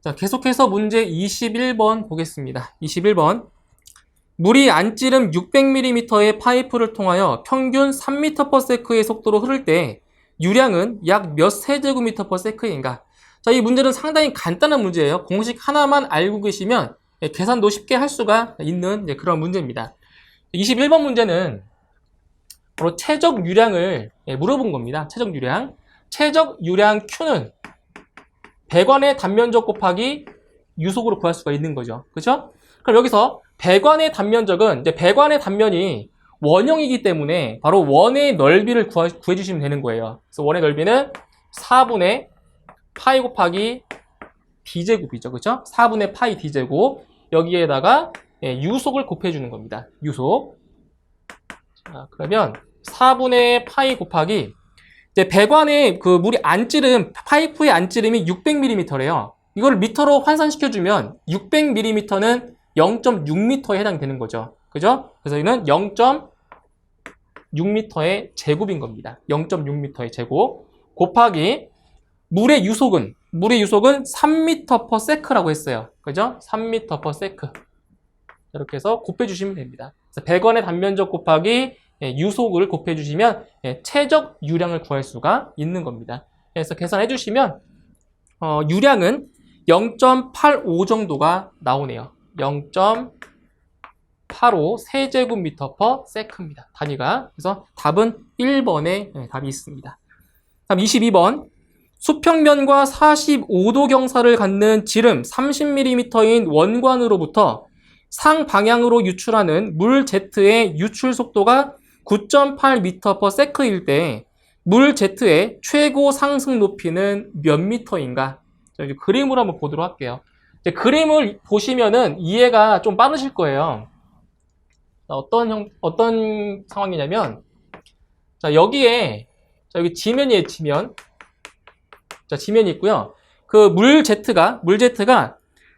자, 계속해서 문제 21번 보겠습니다. 21번. 물이 안찌름 600mm의 파이프를 통하여 평균 3m/s의 속도로 흐를 때 유량은 약 몇 세제곱미터/s인가? 자, 이 문제는 상당히 간단한 문제예요. 공식 하나만 알고 계시면 계산도 쉽게 할 수가 있는 그런 문제입니다. 21번 문제는 바로 최적 유량을 물어본 겁니다. 최적 유량. 최적 유량 Q는 배관의 단면적 곱하기 유속으로 구할 수가 있는 거죠. 그렇죠? 그럼 여기서 배관의 단면적은 이제 배관의 단면이 원형이기 때문에 바로 원의 넓이를 구해주시면 되는 거예요. 그래서 원의 넓이는 4분의 파이 곱하기 d제곱이죠. 그렇죠? 4분의 파이 d제곱. 여기에다가 유속을 곱해주는 겁니다. 유속. 자, 그러면 4분의 파이 곱하기 이제 배관에 그 물이 안찌름, 파이프의 안찌름이 600mm래요. 이걸 미터로 환산시켜주면 600mm는 0.6m에 해당되는 거죠. 그죠? 그래서 이는 0.6m의 제곱인 겁니다. 0.6m의 제곱 곱하기 물의 유속은 3m/s라고 했어요. 그죠? 3m/s. 이렇게 해서 곱해주시면 됩니다. 그래서 배관의 단면적 곱하기 유속을 곱해주시면 최적 유량을 구할 수가 있는 겁니다. 그래서 계산해 주시면 유량은 0.85 정도가 나오네요. 0.85 세제곱미터/s입니다. 단위가. 그래서 답은 1번에 답이 있습니다. 다음 22번. 수평면과 45도 경사를 갖는 지름 30mm인 원관으로부터 상방향으로 유출하는 물 Z의 유출 속도가 9.8m/s일 때 물 Z의 최고 상승 높이는 몇 미터인가? 자, 이제 그림을 한번 보도록 할게요. 이제 그림을 보시면은 이해가 좀 빠르실 거예요. 자, 어떤 상황이냐면, 자, 여기에, 자, 여기 지면이에요, 지면. 자, 지면이 있고요. 그 물 Z가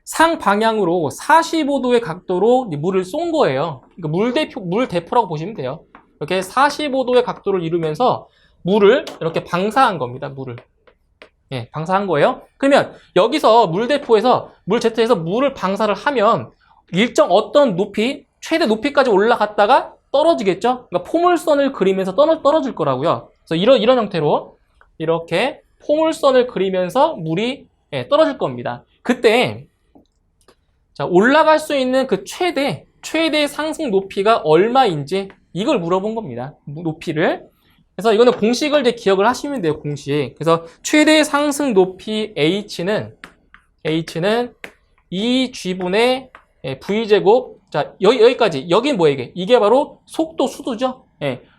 상방향으로 45도의 각도로 물을 쏜 거예요. 그러니까 물 대포라고 보시면 돼요. 이렇게 45도의 각도를 이루면서 물을 이렇게 방사한 겁니다. 물을. 방사한 거예요. 그러면 여기서 물 Z에서 물을 방사를 하면 일정 어떤 높이, 최대 높이까지 올라갔다가 떨어지겠죠? 그러니까 포물선을 그리면서 떨어질 거라고요. 그래서 이런 형태로 이렇게 포물선을 그리면서 물이 떨어질 겁니다. 그때 자, 올라갈 수 있는 그 최대 상승 높이가 얼마인지 이걸 물어본 겁니다. 높이를. 그래서 이거는 공식을 이제 기억을 하시면 돼요. 공식. 그래서 최대 상승 높이 H는 2G분의 V제곱. 자, 여기까지. 여긴 뭐예요? 이게 바로 속도 수두죠.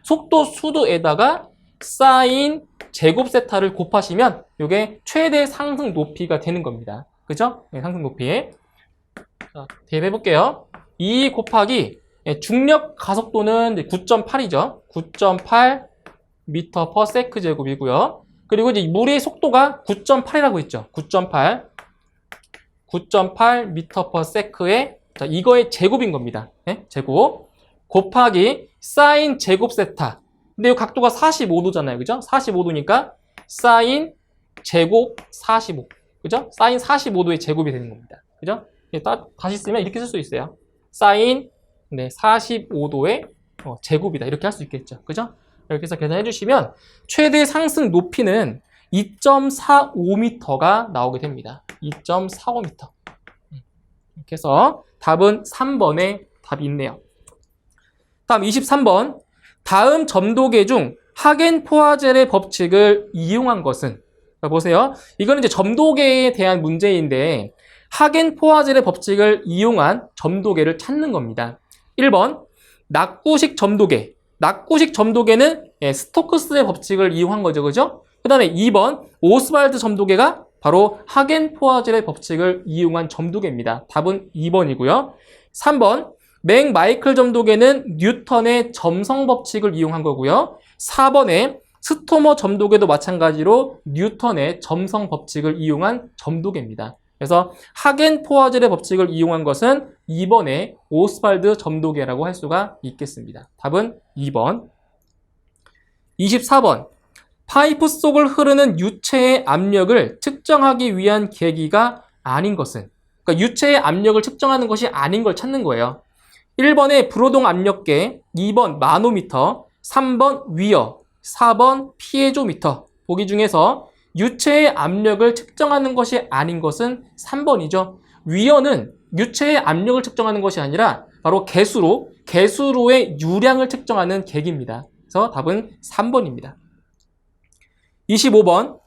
속도 수두에다가 사인 제곱 세타를 곱하시면 이게 최대 상승 높이가 되는 겁니다. 그죠? 상승 높이. 자, 대입해 볼게요. 2 곱하기 중력 가속도는 9.8이죠. 9.8 m/s 제곱이고요. 그리고 이제 물의 속도가 9.8이라고 했죠. 9.8 m/s에 자, 이거의 제곱인 겁니다. 제곱 곱하기 사인 제곱 세타. 근데 이 각도가 45도잖아요. 그죠? 45도니까 사인 제곱 45. 그죠? 사인 45도의 제곱이 되는 겁니다. 그죠? 다시 쓰면 이렇게 쓸 수 있어요. 사인 45도의 제곱이다. 이렇게 할 수 있겠죠. 그죠? 이렇게 해서 계산해 주시면 최대 상승 높이는 2.45m가 나오게 됩니다. 2.45m. 이렇게 해서 답은 3번에 답이 있네요. 다음 23번. 다음 점도계 중 하겐포화젤의 법칙을 이용한 것은? 자, 보세요. 이거는 이제 점도계에 대한 문제인데 하겐포화젤의 법칙을 이용한 점도계를 찾는 겁니다. 1번 낙구식 점도계. 낙구식 점도계는 스토크스의 법칙을 이용한 거죠. 그죠? 그 다음에 2번 오스왈드 점도계가 바로 하겐포화젤의 법칙을 이용한 점도계입니다. 답은 2번이고요. 3번 맥마이클 점도계는 뉴턴의 점성 법칙을 이용한 거고요. 4번에 스토머 점도계도 마찬가지로 뉴턴의 점성 법칙을 이용한 점도계입니다. 그래서 하겐포화젤의 법칙을 이용한 것은 2번의 오스왈드 점도계라고 할 수가 있겠습니다. 답은 2번. 24번. 파이프 속을 흐르는 유체의 압력을 측정하기 위한 계기가 아닌 것은, 그러니까 유체의 압력을 측정하는 것이 아닌 걸 찾는 거예요. 1번에 불호동 압력계, 2번 마노미터, 3번 위어, 4번 피에조미터. 보기 중에서 유체의 압력을 측정하는 것이 아닌 것은 3번이죠. 위어는 유체의 압력을 측정하는 것이 아니라 바로 개수로의 유량을 측정하는 계기입니다. 그래서 답은 3번입니다. 25번.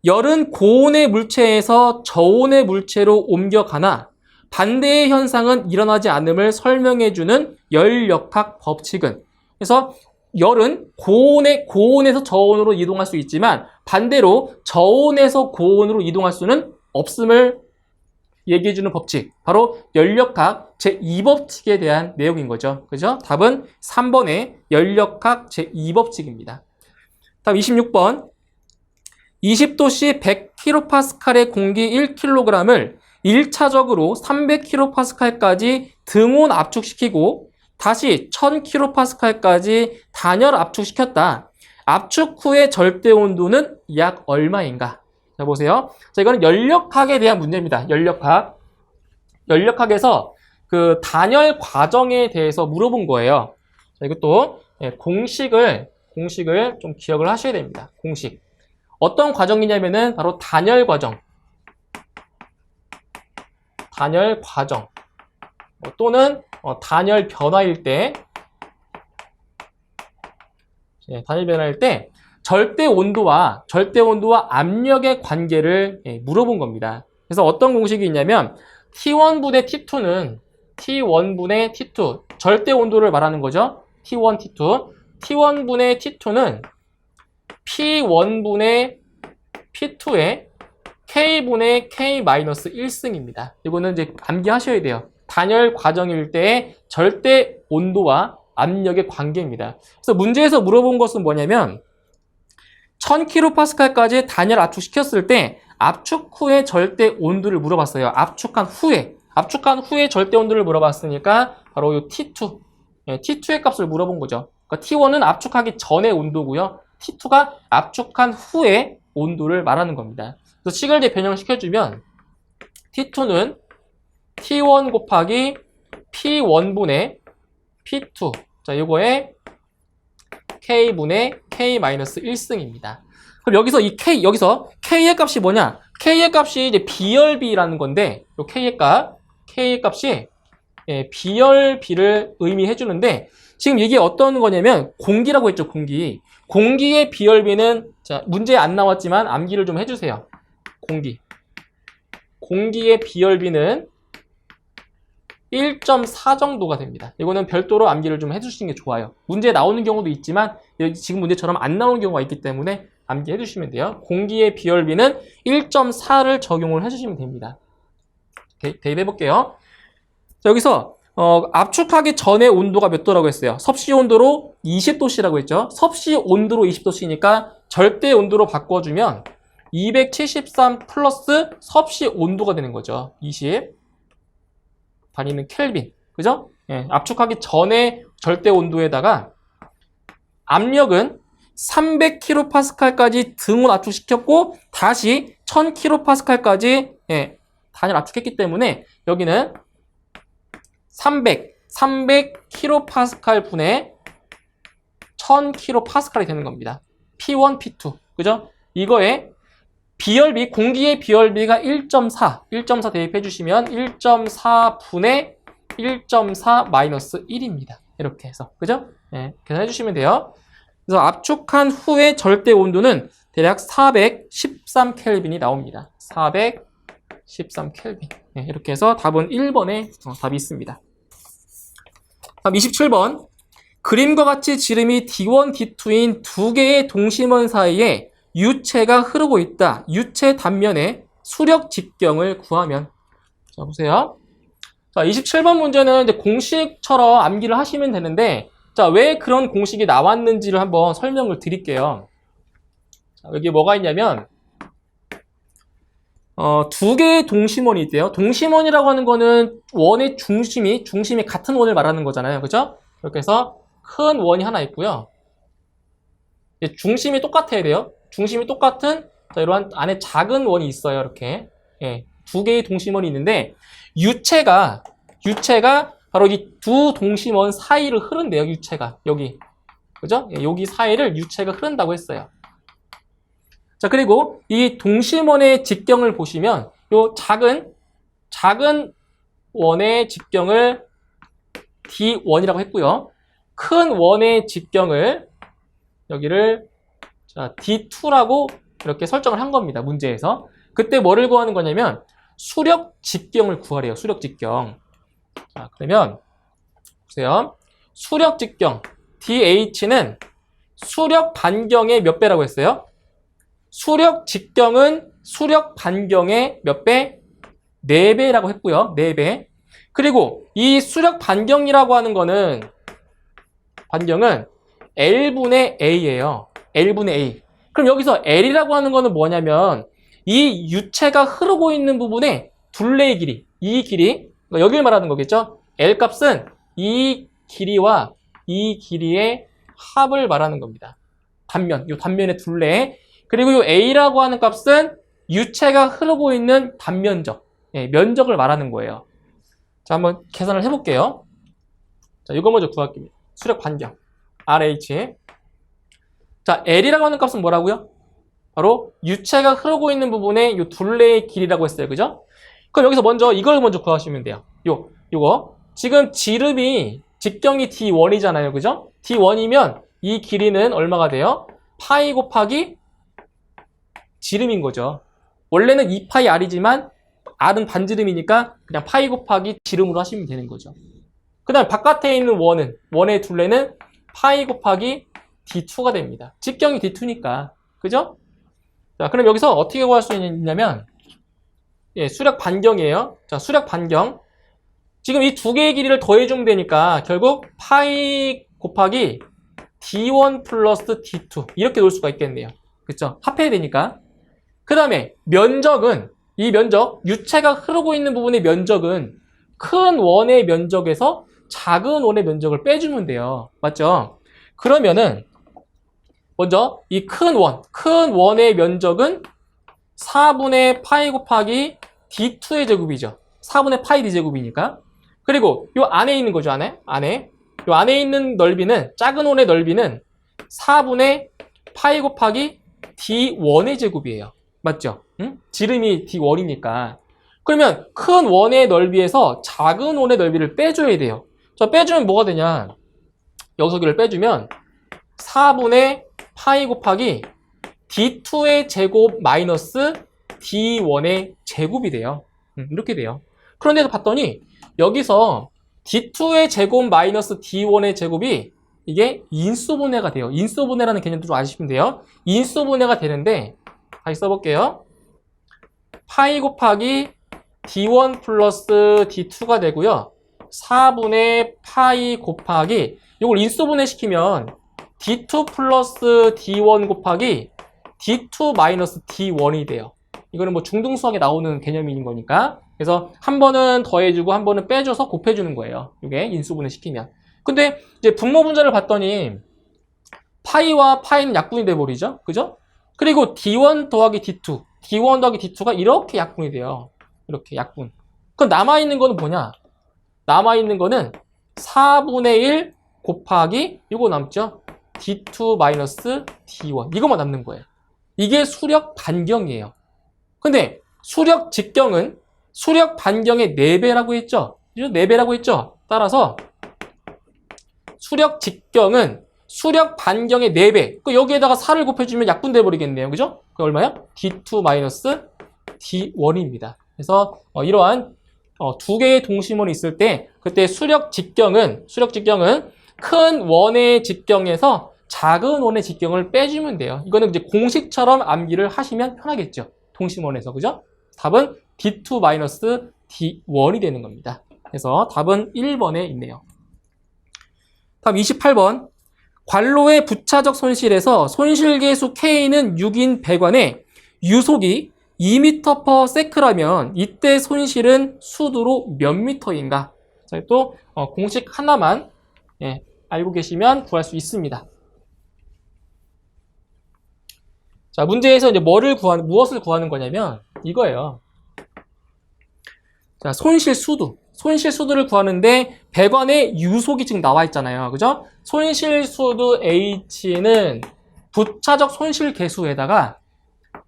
열은 고온의 물체에서 저온의 물체로 옮겨가나 반대의 현상은 일어나지 않음을 설명해주는 열역학 법칙은. 그래서 열은 고온에서 저온으로 이동할 수 있지만 반대로 저온에서 고온으로 이동할 수는 없음을 얘기해주는 법칙. 바로 열역학 제2법칙에 대한 내용인 거죠. 그죠? 답은 3번의 열역학 제2법칙입니다. 다음 26번. 20도씨 100kPa의 공기 1kg을 1차적으로 300kPa까지 등온 압축시키고 다시 1000kPa까지 단열 압축시켰다. 압축 후의 절대 온도는 약 얼마인가? 자, 보세요. 자, 이거는 열역학에 대한 문제입니다. 열역학. 열역학에서 그 단열 과정에 대해서 물어본 거예요. 자, 이것도 공식을 좀 기억을 하셔야 됩니다. 공식. 어떤 과정이냐면은 바로 단열 과정. 단열 과정. 또는 단열 변화일 때, 단열 변화일 때 절대 온도와 압력의 관계를 물어본 겁니다. 그래서 어떤 공식이 있냐면 T1분의 T2는 T1분의 T2 절대 온도를 말하는 거죠. T1, T2. T1분의 T2는 P1분의 P2의 K분의 K-1승입니다. 이거는 이제 암기하셔야 돼요. 단열 과정일 때의 절대 온도와 압력의 관계입니다. 그래서 문제에서 물어본 것은 뭐냐면 1000kPa까지 단열 압축시켰을 때 압축 후의 절대 온도를 물어봤어요. 압축한 후에 절대 온도를 물어봤으니까 바로 이 T2, T2의 값을 물어본 거죠. 그러니까 T1은 압축하기 전의 온도고요. T2가 압축한 후의 온도를 말하는 겁니다. 그래서 식을 이제 변형시켜주면 T2는 T1 곱하기 P1분의 P2. 자, 이거에 K분의 K-1승입니다. 그럼 여기서 K의 값이 뭐냐? K의 값이 이제 비열비라는 건데, 요 K의 값이 비열비를 의미해 주는데, 지금 이게 어떤 거냐면, 공기라고 했죠, 공기. 공기의 비열비는, 자, 문제에 안 나왔지만 암기를 좀 해주세요. 공기의 비열비는 1.4 정도가 됩니다. 이거는 별도로 암기를 좀 해주시는 게 좋아요. 문제에 나오는 경우도 있지만 지금 문제처럼 안 나오는 경우가 있기 때문에 암기해 주시면 돼요. 공기의 비열비는 1.4를 적용을 해주시면 됩니다. 대입해 볼게요. 자, 여기서 압축하기 전의 온도가 몇 도라고 했어요? 섭씨 온도로 20도씨라고 했죠. 섭씨 온도로 20도씨니까 절대 온도로 바꿔주면 273 플러스 섭씨 온도가 되는 거죠. 20 단위는 켈빈. 그죠? 압축하기 전에 절대 온도에다가 압력은 300kPa까지 등온 압축시켰고 다시 1000kPa까지 단열 압축했기 때문에 여기는 300kPa 분의 1000kPa이 되는 겁니다. P1, P2. 그죠? 이거에 비열비, 공기의 비열비가 1.4 대입해 주시면 1.4분의 1.4 마이너스 1입니다. 이렇게 해서. 그죠? 계산해 주시면 돼요. 그래서 압축한 후의 절대 온도는 대략 413켈빈이 나옵니다. 413켈빈. 이렇게 해서 답은 1번에 답이 있습니다. 다음 27번. 그림과 같이 지름이 D1, D2인 두 개의 동심원 사이에 유체가 흐르고 있다. 유체 단면의 수력 직경을 구하면. 자, 보세요. 자, 27번 문제는 이제 공식처럼 암기를 하시면 되는데, 자, 왜 그런 공식이 나왔는지를 한번 설명을 드릴게요. 자, 여기 뭐가 있냐면, 두 개의 동심원이 있대요. 동심원이라고 하는 거는 원의 중심이 같은 원을 말하는 거잖아요. 그죠? 이렇게 해서 큰 원이 하나 있고요. 중심이 똑같아야 돼요. 중심이 똑같은, 자, 이러한 안에 작은 원이 있어요. 이렇게. 두 개의 동심원이 있는데 유체가 바로 이 두 동심원 사이를 흐른대요. 유체가 여기 그죠? 여기 사이를 유체가 흐른다고 했어요. 자, 그리고 이 동심원의 직경을 보시면 요 작은 원의 직경을 D1이라고 했고요. 큰 원의 직경을 여기를 자, D2라고 이렇게 설정을 한 겁니다. 문제에서. 그때 뭐를 구하는 거냐면 수력 직경을 구하래요. 수력 직경. 자, 그러면 보세요. 수력 직경 DH는 수력 반경의 몇 배라고 했어요? 수력 직경은 수력 반경의 몇 배? 4배라고 했고요. 4배. 그리고 이 수력 반경이라고 하는 거는 반경은 L분의 A예요. L분의 A. 그럼 여기서 L이라고 하는 거는 뭐냐면 이 유체가 흐르고 있는 부분의 둘레의 길이, 이 길이, 여기를 말하는 거겠죠? L 값은 이 길이와 이 길이의 합을 말하는 겁니다. 단면, 이 단면의 둘레. 그리고 이 A라고 하는 값은 유체가 흐르고 있는 단면적, 면적을 말하는 거예요. 자, 한번 계산을 해볼게요. 자, 이거 먼저 구할게요. 수력 반경, RH. 자, L이라고 하는 값은 뭐라고요? 바로 유체가 흐르고 있는 부분의 이 둘레의 길이라고 했어요. 그죠? 그럼 여기서 먼저 이걸 먼저 구하시면 돼요. 요거. 지금 직경이 D1이잖아요. 그죠? D1이면 이 길이는 얼마가 돼요? 파이 곱하기 지름인 거죠. 원래는 2파이 R이지만 R은 반지름이니까 그냥 파이 곱하기 지름으로 하시면 되는 거죠. 그 다음 바깥에 있는 원의 둘레는 파이 곱하기 D2가 됩니다. 직경이 D2니까. 그죠? 자, 그럼 여기서 어떻게 구할 수 있냐면, 수력 반경이에요. 자, 수력 반경. 지금 이 두 개의 길이를 더해주면 되니까 결국 파이 곱하기 D1 플러스 D2 이렇게 놓을 수가 있겠네요. 그쵸? 합해야 되니까. 그 다음에 면적은 이 면적, 유체가 흐르고 있는 부분의 면적은 큰 원의 면적에서 작은 원의 면적을 빼주면 돼요. 맞죠? 그러면은 먼저 이 큰 원의 면적은 4분의 파이 곱하기 D2의 제곱이죠. 4분의 파이 D제곱이니까. 그리고 요 안에 있는 거죠, 안에. 요 안에 있는 넓이는, 작은 원의 넓이는 4분의 파이 곱하기 D1의 제곱이에요. 맞죠? 응? 지름이 D1이니까. 그러면 큰 원의 넓이에서 작은 원의 넓이를 빼줘야 돼요. 저 빼주면 뭐가 되냐? 여기서기를 빼주면 4분의 파이 곱하기 D2의 제곱 마이너스 D1의 제곱이 돼요. 이렇게 돼요. 그런데 봤더니 여기서 D2의 제곱 마이너스 D1의 제곱이 이게 인수분해가 돼요. 인수분해라는 개념도 좀 아시면 돼요. 인수분해가 되는데 다시 써볼게요. 파이 곱하기 D1 플러스 D2가 되고요. 4분의 파이 곱하기 이걸 인수분해 시키면 D2 플러스 D1 곱하기 D2 마이너스 D1이 돼요. 이거는 뭐 중등수학에 나오는 개념인 거니까. 그래서 한 번은 더해주고 한 번은 빼줘서 곱해주는 거예요. 이게 인수분해 시키면. 근데 이제 분모 분자를 봤더니 파이와 파이는 약분이 돼버리죠. 그죠? 그리고 D1 더하기 D2, D1 더하기 D2가 이렇게 약분이 돼요. 이렇게 약분. 그럼 남아있는 거는 뭐냐? 남아있는 거는 4분의 1 곱하기 이거 남죠? D2 마이너스 D1 이것만 남는 거예요. 이게 수력 반경이에요. 근데 수력 직경은 수력 반경의 4배라고 했죠? 4배라고 했죠? 따라서 수력 직경은 수력 반경의 4배. 여기에다가 4를 곱해주면 약분돼 버리겠네요. 그죠? 그게 얼마야? D2 마이너스 D1입니다. 그래서 이러한 두 개의 동심원이 있을 때 그때 수력 직경은 큰 원의 직경에서 작은 원의 직경을 빼주면 돼요. 이거는 이제 공식처럼 암기를 하시면 편하겠죠. 동심원에서. 그죠? 답은 D2 마이너스 D1이 되는 겁니다. 그래서 답은 1번에 있네요. 다음 28번. 관로의 부차적 손실에서 손실계수 K는 6인 배관에 유속이 2m/s라면 이때 손실은 수두로 몇 미터인가? 자, 또 공식 하나만 알고 계시면 구할 수 있습니다. 자, 문제에서 이제 무엇을 구하는 거냐면 이거예요. 자, 손실수두를 구하는데 배관에 유속이 지금 나와 있잖아요. 그죠? 손실수두 H는 부차적 손실계수에다가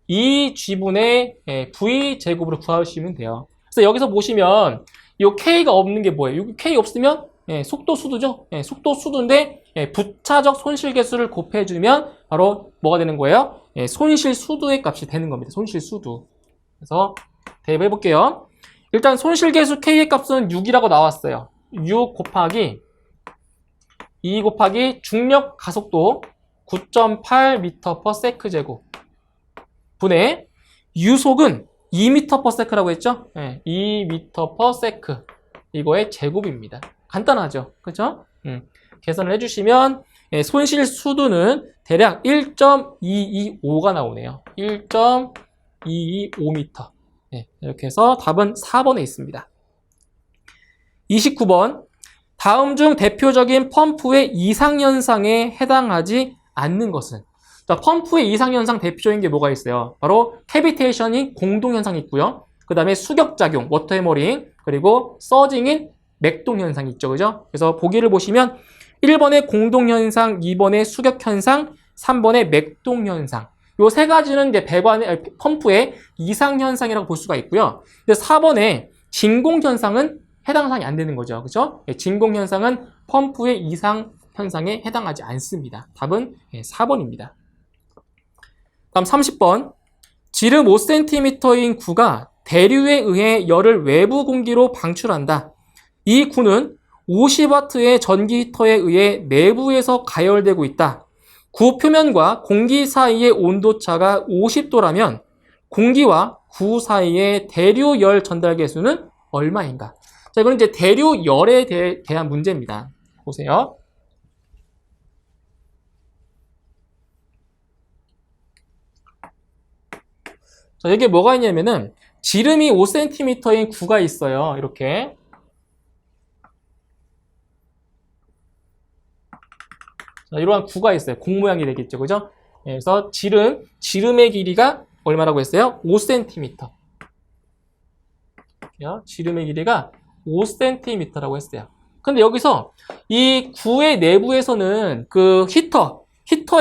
2G분의 V제곱으로 구하시면 돼요. 그래서 여기서 보시면 이 K가 없는 게 뭐예요? 여기 K 없으면 속도수두죠? 속도수두인데 부차적 손실계수를 곱해주면 바로 뭐가 되는 거예요? 손실수두의 값이 되는 겁니다. 손실수두. 그래서 대입해 볼게요. 일단 손실계수 K의 값은 6이라고 나왔어요. 6 곱하기 2 곱하기 중력 가속도 9.8m/s 제곱 분의 유속은 2m/s라고 했죠? 2m/s 이거의 제곱입니다. 간단하죠? 그렇죠? 계산을 해주시면 손실수두는 대략 1.225가 나오네요. 1.225m. 이렇게 해서 답은 4번에 있습니다. 29번. 다음 중 대표적인 펌프의 이상현상에 해당하지 않는 것은? 자, 펌프의 이상현상 대표적인 게 뭐가 있어요? 바로 캐비테이션인 공동현상이 있고요. 그 다음에 수격작용, 워터 해머링, 그리고 서징인 맥동현상이 있죠. 그죠? 그래서 보기를 보시면 1번의 공동현상, 2번의 수격현상, 3번의 맥동현상. 요 세 가지는 이제 펌프의 이상현상이라고 볼 수가 있고요. 근데 4번의 진공현상은 해당 사항이 안 되는 거죠. 그죠? 진공현상은 펌프의 이상현상에 해당하지 않습니다. 답은 4번입니다. 다음 30번. 지름 5cm인 구가 대류에 의해 열을 외부 공기로 방출한다. 이 구는 50W의 전기 히터에 의해 내부에서 가열되고 있다. 구 표면과 공기 사이의 온도차가 50도라면 공기와 구 사이의 대류열 전달 계수는 얼마인가? 자, 이거는 이제 대류열에 대한 문제입니다. 보세요. 자, 이게 뭐가 있냐면은 지름이 5cm인 구가 있어요. 이렇게. 자, 이러한 구가 있어요. 공 모양이 되겠죠. 그죠? 그래서 지름의 길이가 얼마라고 했어요? 5cm. 지름의 길이가 5cm라고 했어요. 근데 여기서 이 구의 내부에서는 그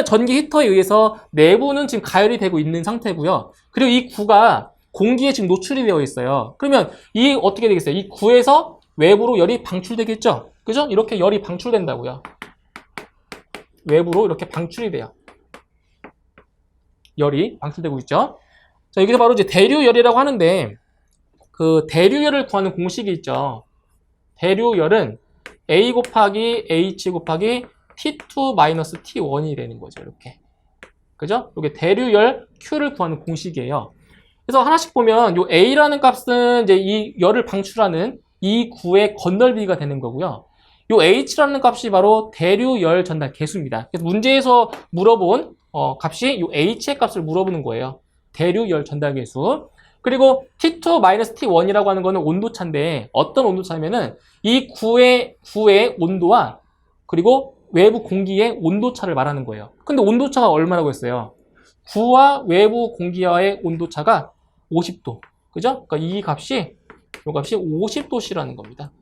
전기 히터에 의해서 내부는 지금 가열이 되고 있는 상태고요. 그리고 이 구가 공기에 지금 노출이 되어 있어요. 그러면 이 어떻게 되겠어요? 이 구에서 외부로 열이 방출되겠죠? 그죠? 이렇게 열이 방출된다고요. 외부로 이렇게 방출이 돼요. 열이 방출되고 있죠. 자, 여기서 바로 이제 대류열이라고 하는데 그 대류열을 구하는 공식이 있죠. 대류열은 A 곱하기 H 곱하기 T2-T1이 되는 거죠. 이렇게. 그죠? 이게 대류열 Q를 구하는 공식이에요. 그래서 하나씩 보면 요 A라는 값은 이제 이 열을 방출하는 이 구의 건널비가 되는 거고요. 요 H라는 값이 바로 대류열 전달 계수입니다. 그래서 문제에서 물어본 값이 요 H의 값을 물어보는 거예요. 대류열 전달 계수. 그리고 T2-T1이라고 하는 거는 온도차인데 어떤 온도차냐면은 이 구의 온도와 그리고 외부 공기의 온도차를 말하는 거예요. 근데 온도차가 얼마라고 했어요? 구와 외부 공기와의 온도차가 50도. 그죠? 그러니까 이 값이 50도씨라는 겁니다.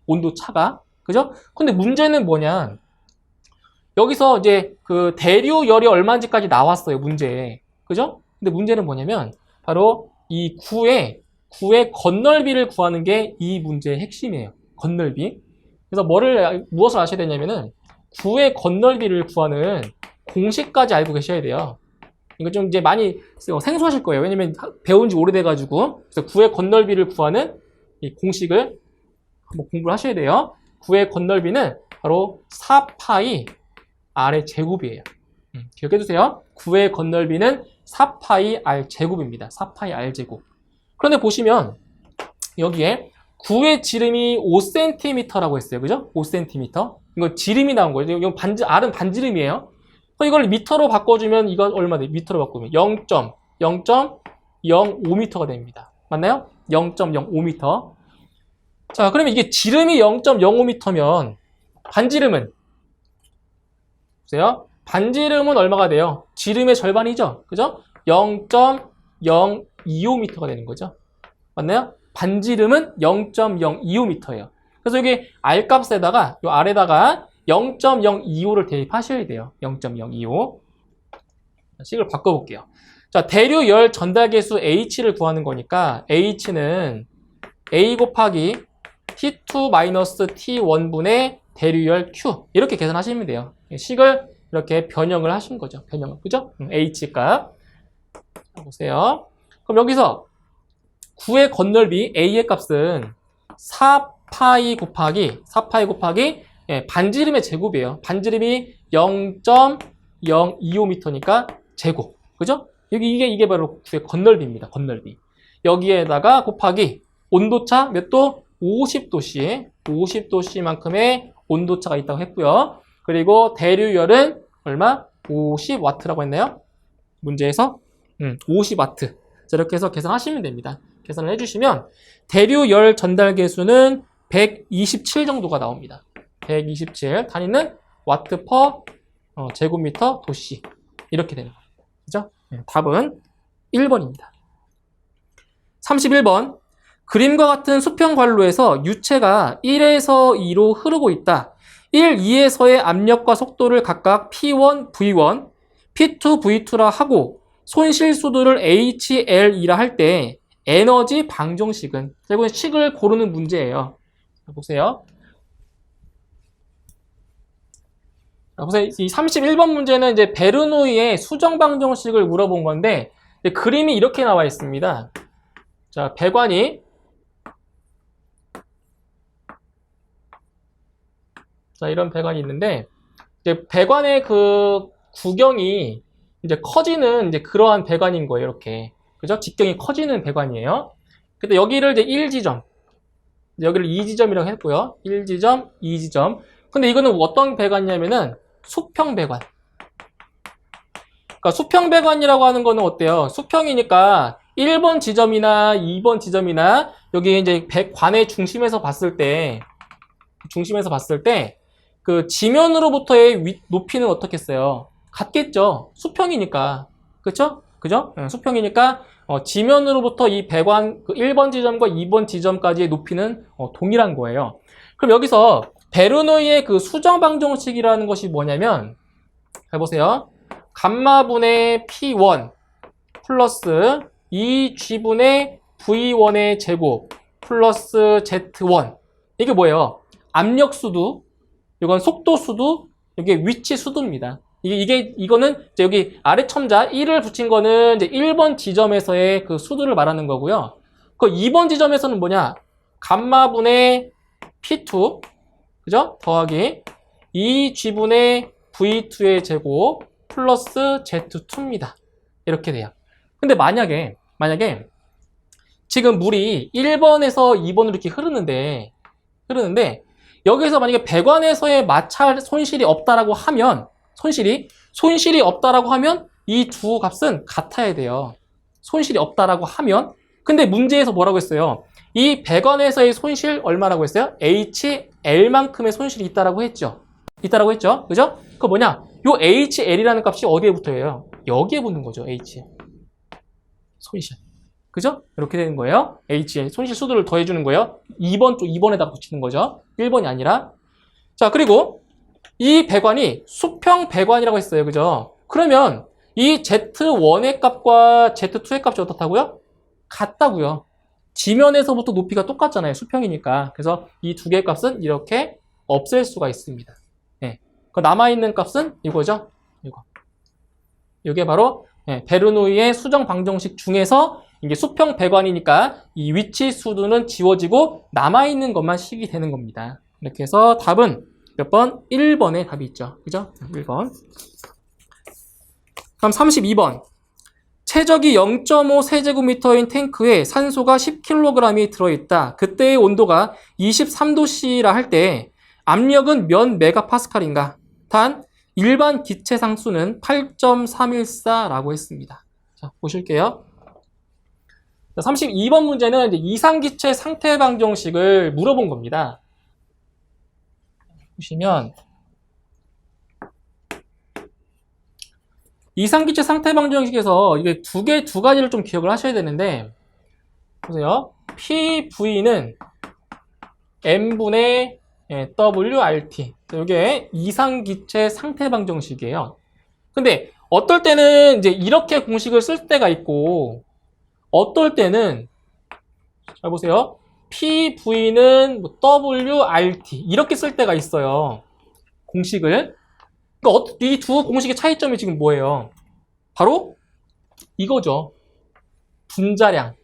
온도차가. 그죠? 근데 문제는 뭐냐? 여기서 이제 그 대류열이 얼마인지까지 나왔어요, 문제에. 그죠? 근데 문제는 뭐냐면 바로 이 구의 건널비를 구하는 게 이 문제의 핵심이에요. 건널비. 그래서 무엇을 아셔야 되냐면은 구의 건널비를 구하는 공식까지 알고 계셔야 돼요. 이거 좀 이제 많이 생소하실 거예요. 왜냐면 배운 지 오래돼가지고. 그래서 구의 건널비를 구하는 이 공식을 한번 공부를 하셔야 돼요. 구의 건널비는 바로 4파이 R의 제곱이에요. 기억해두세요. 구의 건널비는 4파이 R 제곱입니다. 4파이 R 제곱. 그런데 보시면 여기에 구의 지름이 5cm라고 했어요. 그죠? 5cm. 이건 지름이 나온 거예요. 이건 R은 반지름이에요. 이걸 미터로 바꿔주면 이거 얼마 돼? 미터로 바꾸면 0.05m가 됩니다. 맞나요? 0.05m. 자, 그러면 이게 지름이 0.05m면 반지름은 보세요. 반지름은 얼마가 돼요? 지름의 절반이죠. 그죠? 0.025m가 되는 거죠. 맞나요? 반지름은 0.025m예요. 그래서 여기 R 값에다가 요 아래다가 0.025를 대입하셔야 돼요. 0.025. 식을 바꿔볼게요. 자, 대류 열 전달 계수 H를 구하는 거니까 H는 A 곱하기 T2-T1분의 대류열 Q 이렇게 계산하시면 돼요. 식을 이렇게 변형을 하신 거죠. 변형을. 그죠? H 값. 보세요. 그럼 여기서 9의 건널비 A의 값은 4파이 곱하기 반지름의 제곱이에요. 반지름이 0.025m니까 제곱. 그죠? 이게 바로 9의 건널비입니다. 건널비. 여기에다가 곱하기 온도차 몇 도? 50도씨. 50도씨만큼의 온도차가 있다고 했고요. 그리고 대류열은 얼마? 50W라고 했나요? 문제에서 50W. 이렇게 해서 계산하시면 됩니다. 계산을 해주시면 대류열 전달 계수는 127 정도가 나옵니다. 127. 단위는 와트 퍼 제곱미터 도씨. 이렇게 되는 거예요. 그죠? 답은 1번입니다. 31번. 그림과 같은 수평 관로에서 유체가 1에서 2로 흐르고 있다. 1, 2에서의 압력과 속도를 각각 P1, V1, P2, V2라 하고 손실 수도를 HL이라 할 때 에너지 방정식은 결국은 식을 고르는 문제예요. 보세요. 보세요. 이 31번 문제는 이제 베르노이의 수정 방정식을 물어본 건데 그림이 이렇게 나와 있습니다. 자, 배관이 이런 배관이 있는데 이제 배관의 그 구경이 이제 커지는 이제 그러한 배관인 거예요. 이렇게. 그죠? 직경이 커지는 배관이에요. 근데 여기를 이제 1지점, 여기를 2지점이라고 했고요. 1지점, 2지점. 근데 이거는 어떤 배관이냐면은 수평 배관. 그러니까 수평 배관이라고 하는 거는 어때요? 수평이니까 1번 지점이나 2번 지점이나 여기 이제 관의 중심에서 봤을 때 그 지면으로부터의 높이는 어떻겠어요? 같겠죠. 수평이니까. 그쵸? 그죠? 수평이니까 지면으로부터 이 배관 그 1번 지점과 2번 지점까지의 높이는 동일한 거예요. 그럼 여기서 베르노이의 그 수정 방정식이라는 것이 뭐냐면 해보세요. 감마분의 P1 플러스 2G분의 V1의 제곱 플러스 Z1 이게 뭐예요? 압력 수도, 이건 속도 수도, 이게 위치 수도입니다. 이거는 여기 아래 첨자 1을 붙인 거는 이제 1번 지점에서의 그 수도를 말하는 거고요. 그 2번 지점에서는 뭐냐? 감마분의 P2, 그죠? 더하기 2G분의 V2의 제곱 플러스 Z2입니다. 이렇게 돼요. 근데 만약에 지금 물이 1번에서 2번으로 이렇게 흐르는데 여기서 만약에 배관에서의 마찰 손실이 없다라고 하면 이 두 값은 같아야 돼요. 손실이 없다라고 하면. 근데 문제에서 뭐라고 했어요? 이 배관에서의 손실 얼마라고 했어요? HL만큼의 손실이 있다라고 했죠. 그죠? 그거 뭐냐? 요 HL이라는 값이 어디에 붙어요? 여기에 붙는 거죠. HL. 손실. 그죠? 이렇게 되는 거예요. HL. 손실 수도를 더해주는 거예요. 2번에다 붙이는 거죠. 1번이 아니라. 자, 그리고 이 배관이 수평 배관이라고 했어요. 그죠? 그러면 이 Z1의 값과 Z2의 값이 어떻다고요? 같다고요. 지면에서부터 높이가 똑같잖아요. 수평이니까. 그래서 이 두 개의 값은 이렇게 없앨 수가 있습니다. 네. 남아있는 값은 이거죠. 이게 바로 베르노이의 수정 방정식 중에서 이게 수평 배관이니까 이 위치 수도는 지워지고 남아있는 것만 식이 되는 겁니다. 이렇게 해서 답은 몇 번? 1번에 답이 있죠. 그죠? 1번. 그럼 32번. 최적이 0.5 세제곱미터인 탱크에 산소가 10kg이 들어있다. 그때의 온도가 23도씨라 할 때 압력은 몇 메가파스칼인가? 단 일반 기체 상수는 8.314라고 했습니다. 자, 보실게요. 32번 문제는 이제 이상기체 상태 방정식을 물어본 겁니다. 보시면 이상기체 상태 방정식에서 이게 두 가지를 좀 기억을 하셔야 되는데 보세요. PV는 M분의 WRT. 이게 이상기체 상태 방정식이에요. 근데 어떨 때는 이제 이렇게 공식을 쓸 때가 있고, 어떨 때는, 잘 보세요. PV는 WRT. 이렇게 쓸 때가 있어요. 공식을. 그러니까 이 두 공식의 차이점이 지금 뭐예요? 바로 이거죠. 분자량.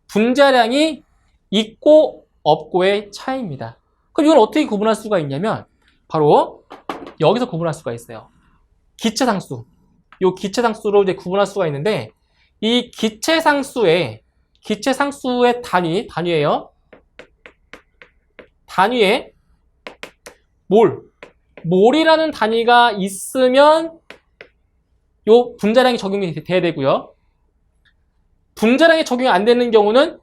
분자량이 있고 없고의 차이입니다. 그럼 이걸 어떻게 구분할 수가 있냐면 바로 여기서 구분할 수가 있어요. 기체상수. 이 기체상수로 이제 구분할 수가 있는데 이 기체상수의 단위예요. 단위에 몰이라는 단위가 있으면 요 분자량이 적용이 돼야 되고요. 분자량이 적용이 안 되는 경우는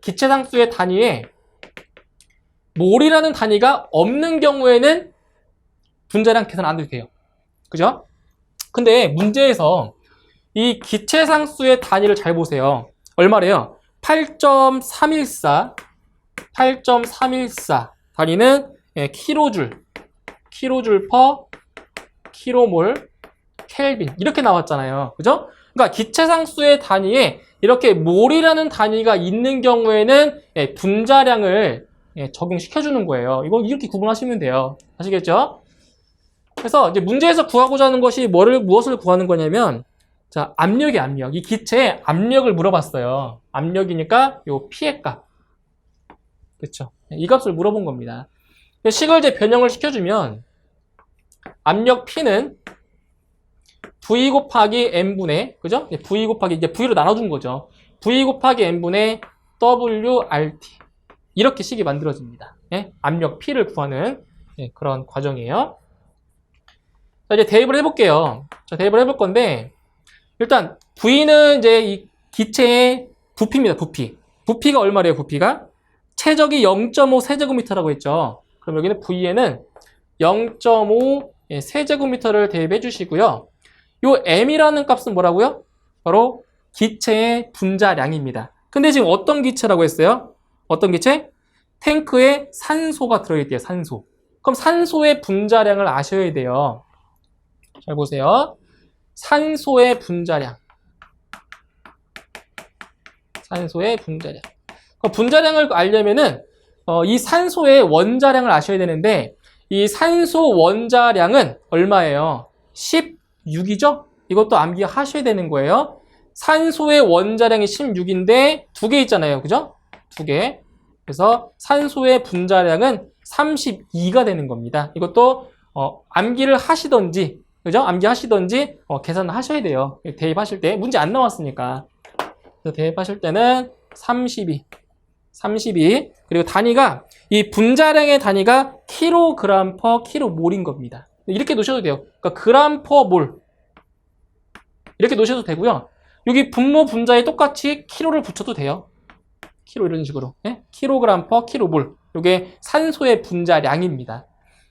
기체상수의 단위에 몰이라는 단위가 없는 경우에는 분자량 계산 안 해도 돼요. 그죠? 근데 문제에서 이 기체상수의 단위를 잘 보세요. 얼마래요? 8.314 단위는 킬로줄 퍼 킬로몰 켈빈 이렇게 나왔잖아요. 그죠? 그러니까 기체상수의 단위에 이렇게 몰이라는 단위가 있는 경우에는 분자량을 적용시켜주는 거예요. 이거 이렇게 구분하시면 돼요. 아시겠죠? 그래서 이제 문제에서 구하고자 하는 것이 무엇을 구하는 거냐면, 자, 압력. 이 기체의 압력을 물어봤어요. 압력이니까 요 P의 값. 그렇죠? 이 값을 물어본 겁니다. 식을 이제 변형을 시켜주면, 압력 P는 V 곱하기 M분의, 그죠? V 곱하기, 이제 V로 나눠준 거죠. V 곱하기 M분의 WRT. 이렇게 식이 만들어집니다. 압력 P를 구하는 그런 과정이에요. 자, 이제 대입을 해볼게요. 자, 대입을 해볼 건데, 일단, V는 이제 이 기체의 부피입니다, 부피. 부피가 얼마래요, 부피가? 최적이 0.5 세제곱미터라고 했죠. 그럼 여기는 V에는 0.5 세제곱미터를 대입해 주시고요. 요 M이라는 값은 뭐라고요? 바로 기체의 분자량입니다. 근데 지금 어떤 기체라고 했어요? 어떤 기체? 탱크에 산소가 들어있대요, 산소. 그럼 산소의 분자량을 아셔야 돼요. 잘 보세요. 산소의 분자량. 분자량을 알려면은 이 산소의 원자량을 아셔야 되는데 이 산소 원자량은 얼마예요? 16이죠? 이것도 암기하셔야 되는 거예요. 산소의 원자량이 16인데 두 개 있잖아요. 그죠? 두 개. 그래서 산소의 분자량은 32가 되는 겁니다. 이것도 암기를 하시던지, 그죠? 암기하시던지 계산을 하셔야 돼요. 대입하실 때 문제 안 나왔으니까. 그래서 대입하실 때는 32. 그리고 단위가 이 분자량의 단위가 킬로그램 퍼 킬로몰인 겁니다. 이렇게 놓으셔도 돼요. 그러니까 그램 퍼 몰. 이렇게 놓으셔도 되고요. 여기 분모 분자에 똑같이 킬로를 붙여도 돼요. 킬로 이런 식으로. 킬로그램 퍼 킬로몰. 이게 산소의 분자량입니다.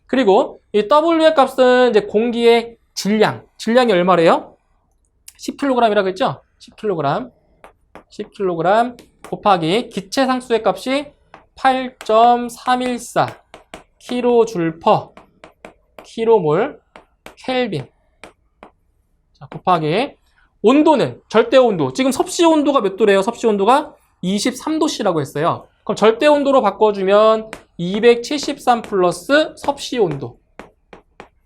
그리고 이 W의 값은 이제 공기의 질량이 얼마래요? 10kg이라고 했죠? 10kg 곱하기 기체 상수의 값이 8.314 kJ per 킬로몰 켈빈. 자, 곱하기 온도는 절대 온도. 지금 섭씨 온도가 몇 도래요? 섭씨 온도가 23도씨라고 했어요. 그럼 절대 온도로 바꿔주면 273 플러스 섭씨 온도.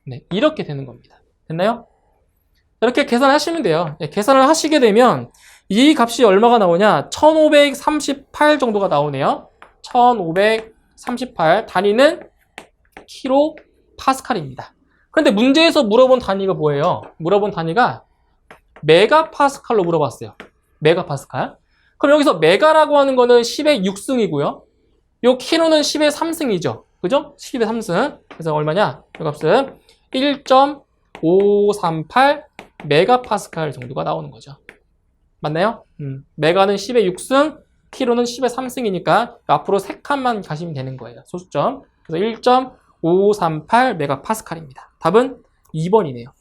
네, 이렇게 되는 겁니다. 됐나요? 이렇게 계산하시면 돼요. 계산을 하시게 되면 이 값이 얼마가 나오냐? 1538 정도가 나오네요. 1538. 단위는 킬로 파스칼입니다. 그런데 문제에서 물어본 단위가 뭐예요? 물어본 단위가 메가파스칼로 물어봤어요. 메가파스칼. 그럼 여기서 메가라고 하는 거는 10의 6승이고요. 요 킬로는 10의 3승이죠. 그죠? 10의 3승. 그래서 얼마냐? 이 값은 1.538 메가파스칼 정도가 나오는 거죠. 맞나요? 메가는 10의 6승, 킬로는 10의 3승이니까 앞으로 3칸만 가시면 되는 거예요. 소수점. 그래서 1.538 메가파스칼입니다. 답은 2번이네요.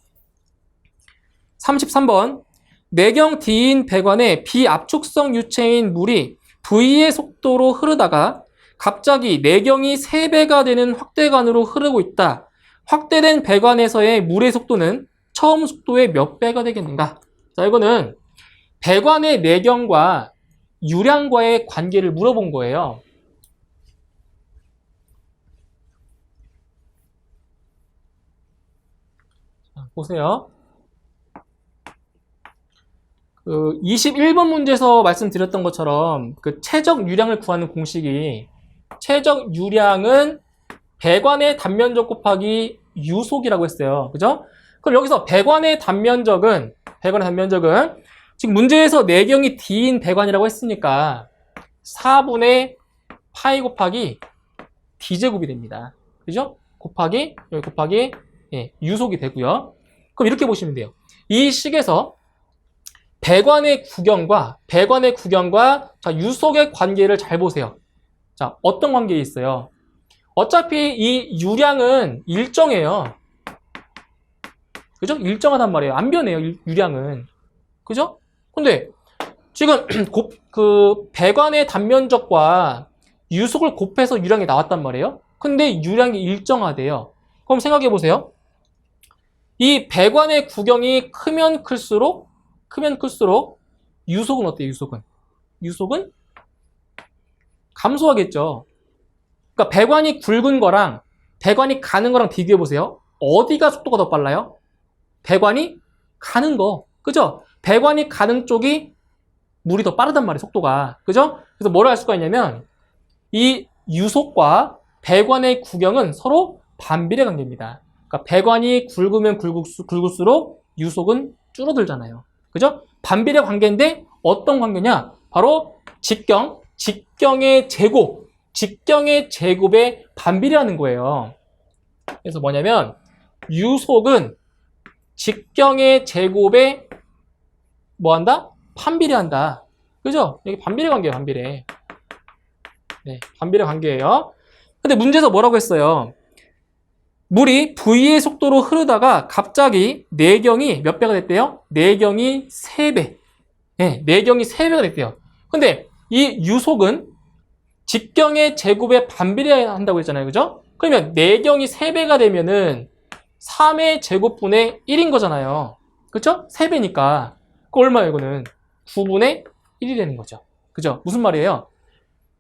33번. 내경 D인 배관에 비압축성 유체인 물이 V의 속도로 흐르다가 갑자기 내경이 3배가 되는 확대관으로 흐르고 있다. 확대된 배관에서의 물의 속도는 처음 속도의 몇 배가 되겠는가? 자, 이거는 배관의 내경과 유량과의 관계를 물어본 거예요. 자, 보세요. 21번 문제에서 말씀드렸던 것처럼 그 최적 유량을 구하는 공식이 최적 유량은 배관의 단면적 곱하기 유속이라고 했어요. 그죠? 그럼 여기서 배관의 단면적은 지금 문제에서 내경이 D인 배관이라고 했으니까 4분의 파이 곱하기 D제곱이 됩니다. 그죠? 여기 곱하기 유속이 되고요. 그럼 이렇게 보시면 돼요. 이 식에서 배관의 구경과 자, 유속의 관계를 잘 보세요. 자, 어떤 관계에 있어요? 어차피 이 유량은 일정해요. 그죠? 일정하단 말이에요. 안 변해요, 유량은. 그죠? 근데 지금 그 배관의 단면적과 유속을 곱해서 유량이 나왔단 말이에요. 근데 유량이 일정하대요. 그럼 생각해 보세요. 이 배관의 구경이 크면 클수록 유속은 어때요? 유속은 감소하겠죠. 그러니까 배관이 굵은 거랑 배관이 가는 거랑 비교해 보세요. 어디가 속도가 더 빨라요? 배관이 가는 거. 그죠? 배관이 가는 쪽이 물이 더 빠르단 말이에요, 속도가. 그죠? 그래서 뭐를 할 수가 있냐면 이 유속과 배관의 구경은 서로 반비례 관계입니다. 그러니까 배관이 굵으면 굵을수록 유속은 줄어들잖아요. 그죠? 반비례 관계인데 어떤 관계냐? 바로 직경의 제곱에 반비례하는 거예요. 그래서 뭐냐면 유속은 직경의 제곱에 뭐한다? 반비례한다. 그죠? 여기 반비례 관계예요, 반비례. 네, 반비례 관계예요. 근데 문제에서 뭐라고 했어요? 물이 V의 속도로 흐르다가 갑자기 내경이 몇 배가 됐대요? 내경이 3배. 네, 내경이 3배가 됐대요. 근데 이 유속은 직경의 제곱에 반비례한다고 했잖아요. 그죠? 그러면 내경이 3배가 되면은 3의 제곱분의 1인 거잖아요. 그쵸? 3배니까. 그 얼마예요, 이거는? 9분의 1이 되는 거죠. 그죠? 무슨 말이에요?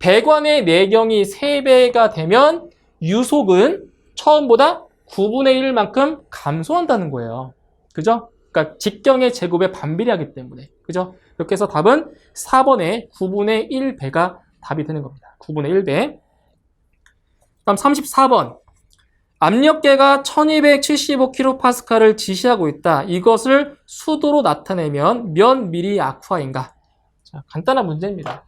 배관의 내경이 3배가 되면 유속은 처음보다 9분의 1만큼 감소한다는 거예요. 그죠? 그러니까 직경의 제곱에 반비례하기 때문에. 그죠? 이렇게 해서 답은 4번에 9분의 1배가 답이 되는 겁니다. 9분의 1배. 다음 34번. 압력계가 1275kPa를 지시하고 있다. 이것을 수도로 나타내면 몇 미리 아쿠아인가? 자, 간단한 문제입니다.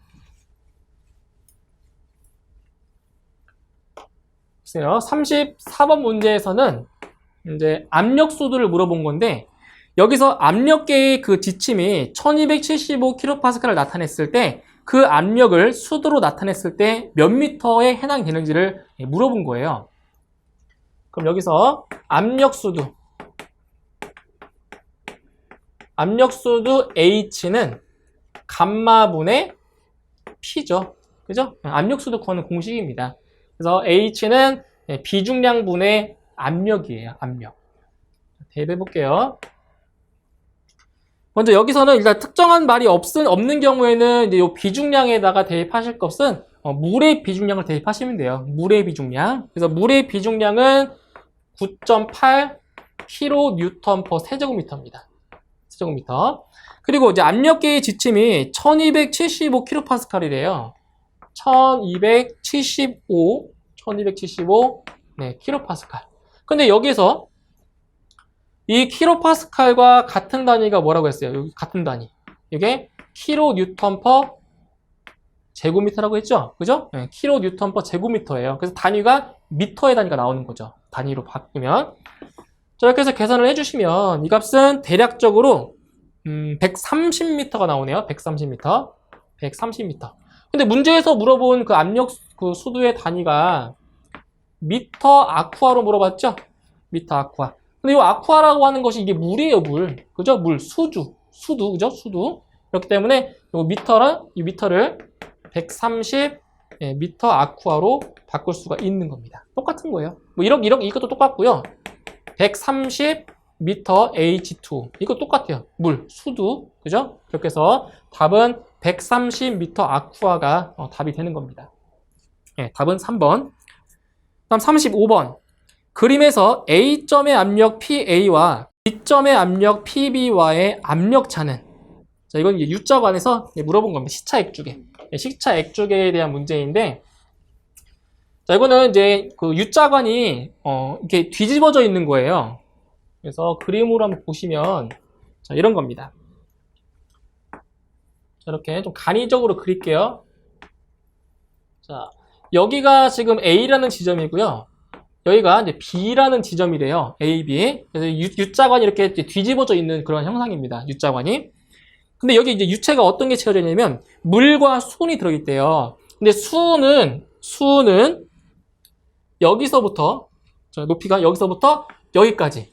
보세요. 34번 문제에서는 이제 압력 수도를 물어본 건데 여기서 압력계의 그 지침이 1275kPa를 나타냈을 때 그 압력을 수도로 나타냈을 때 몇 미터에 해당되는지를 물어본 거예요. 그럼 여기서 압력수도 H는 감마분의 P죠. 그죠? 압력수도 구하는 공식입니다. 그래서 H는 비중량분의 압력이에요. 압력. 대입해 볼게요. 먼저 여기서는 일단 특정한 말이 없는 경우에는 이제 이 비중량에다가 대입하실 것은 물의 비중량을 대입하시면 돼요. 물의 비중량. 그래서 물의 비중량은 9.8 kN/세제곱미터입니다. 세제곱미터. 그리고 이제 압력계의 지침이 1275kPa이래요. 1275 네, kPa. 근데 여기서 이 kPa과 같은 단위가 뭐라고 했어요? 여기 같은 단위. 이게 kN/제곱미터라고 했죠? 그죠? 네, kN/제곱미터예요. 그래서 단위가 미터의 단위가 나오는 거죠. 단위로 바꾸면. 자, 이렇게 해서 계산을 해주시면 이 값은 대략적으로 130m가 나오네요. 130m. 근데 문제에서 물어본 그 압력 그 수도의 단위가 미터 아쿠아로 물어봤죠? 미터 아쿠아. 근데 이 아쿠아라고 하는 것이 이게 물이에요, 물. 그죠? 물, 수주. 수두, 그죠? 수두. 그렇기 때문에 요 미터랑 이 미터를 130 미터 아쿠아로 바꿀 수가 있는 겁니다. 똑같은 거예요. 뭐 이것도 똑같고요. 130 미터 H2 이거 똑같아요. 물, 수두, 그죠? 그렇게 해서 답은 130 미터 아쿠아가 답이 되는 겁니다. 답은 3번. 다음 35번. 그림에서 A점의 압력 PA와 B점의 압력 PB와의 압력 차는, 자, 이건 이제 U자관에서 물어본 겁니다. 시차 액주계. 시차 액주계에 대한 문제인데, 자, 이거는 이제 그 U자관이 이렇게 뒤집어져 있는 거예요. 그래서 그림으로 한번 보시면, 자, 이런 겁니다. 자, 이렇게 좀 간이적으로 그릴게요. 자, 여기가 지금 A라는 지점이고요. 여기가 이제 B라는 지점이래요. A, B. 그래서 U자관이 이렇게 뒤집어져 있는 그런 형상입니다. U자관이. 근데 여기 이제 유체가 어떤 게 채워져 있냐면 물과 수은이 들어있대요. 근데 수은은 여기서부터, 자, 높이가 여기서부터 여기까지.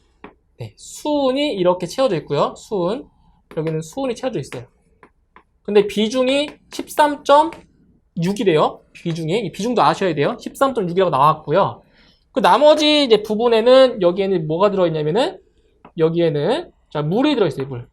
네, 수은이 이렇게 채워져 있고요. 수은. 여기는 수은이 채워져 있어요. 근데 비중이 13.6이래요. 이 비중도 아셔야 돼요. 13.6이라고 나왔고요. 그 나머지 이제 부분에는 여기에는 뭐가 들어있냐면은 여기에는 자, 물이 들어있어요. 물.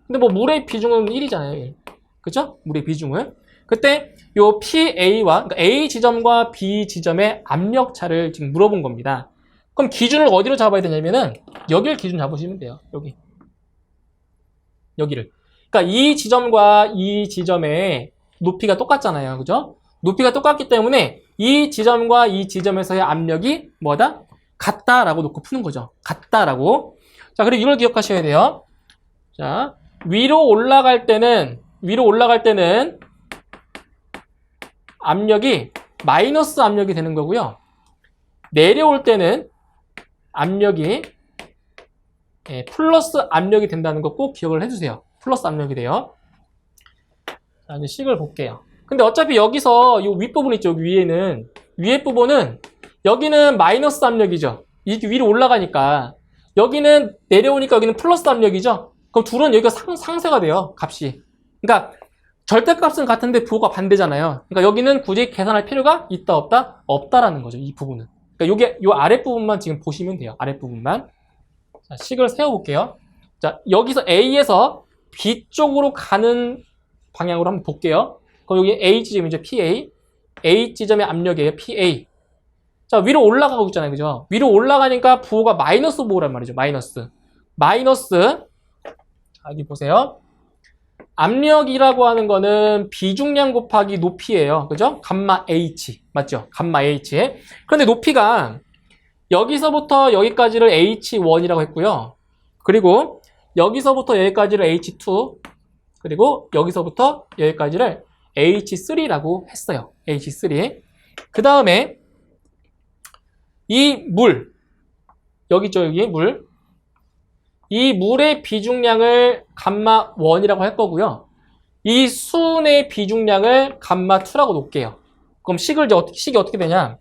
근데 뭐 물의 비중은 1이잖아요. 1. 그죠? 물의 비중은. 그때 요 PA와 그러니까 A 지점과 B 지점의 압력 차를 지금 물어본 겁니다. 그럼 기준을 어디로 잡아야 되냐면은 여기를 기준 잡으시면 돼요. 여기를. 그러니까 이 지점과 이 지점의 높이가 똑같잖아요. 그죠? 높이가 똑같기 때문에 이 지점과 이 지점에서의 압력이 뭐다? 같다라고 놓고 푸는 거죠. 같다라고. 자, 그리고 이걸 기억하셔야 돼요. 자, 위로 올라갈 때는 압력이 마이너스 압력이 되는 거고요. 내려올 때는 압력이 플러스 압력이 된다는 거 꼭 기억을 해주세요. 플러스 압력이 돼요. 자, 이제 식을 볼게요. 근데 어차피 여기서 이 윗부분 있죠. 위에 부분은 여기는 마이너스 압력이죠. 이렇게 위로 올라가니까 여기는 내려오니까 여기는 플러스 압력이죠. 그럼 둘은 여기가 상쇄가 돼요. 값이. 그러니까 절대값은 같은데 부호가 반대잖아요. 그러니까 여기는 굳이 계산할 필요가 있다 없다? 없다라는 거죠. 이 부분은. 그러니까 요게 요 아랫부분만 지금 보시면 돼요. 아랫부분만. 자, 식을 세워볼게요. 자, 여기서 A에서 B 쪽으로 가는 방향으로 한번 볼게요. 그럼 여기 A 지점이죠. PA. A 지점의 압력이에요. PA. 자, 위로 올라가고 있잖아요. 그죠? 위로 올라가니까 부호가 마이너스 부호란 말이죠. 마이너스. 자, 여기 보세요. 압력이라고 하는 거는 비중량 곱하기 높이예요. 그죠? 감마 H. 맞죠? 감마 H. 그런데 높이가 여기서부터 여기까지를 H1이라고 했고요. 그리고 여기서부터 여기까지를 H2. 그리고 여기서부터 여기까지를 H3라고 했어요. H3. 그 다음에 이 물. 여기 있죠? 여기 물. 이 물의 비중량을 감마1이라고 할 거고요. 이 수은의 비중량을 감마2라고 놓을게요. 그럼 식이 어떻게 되냐?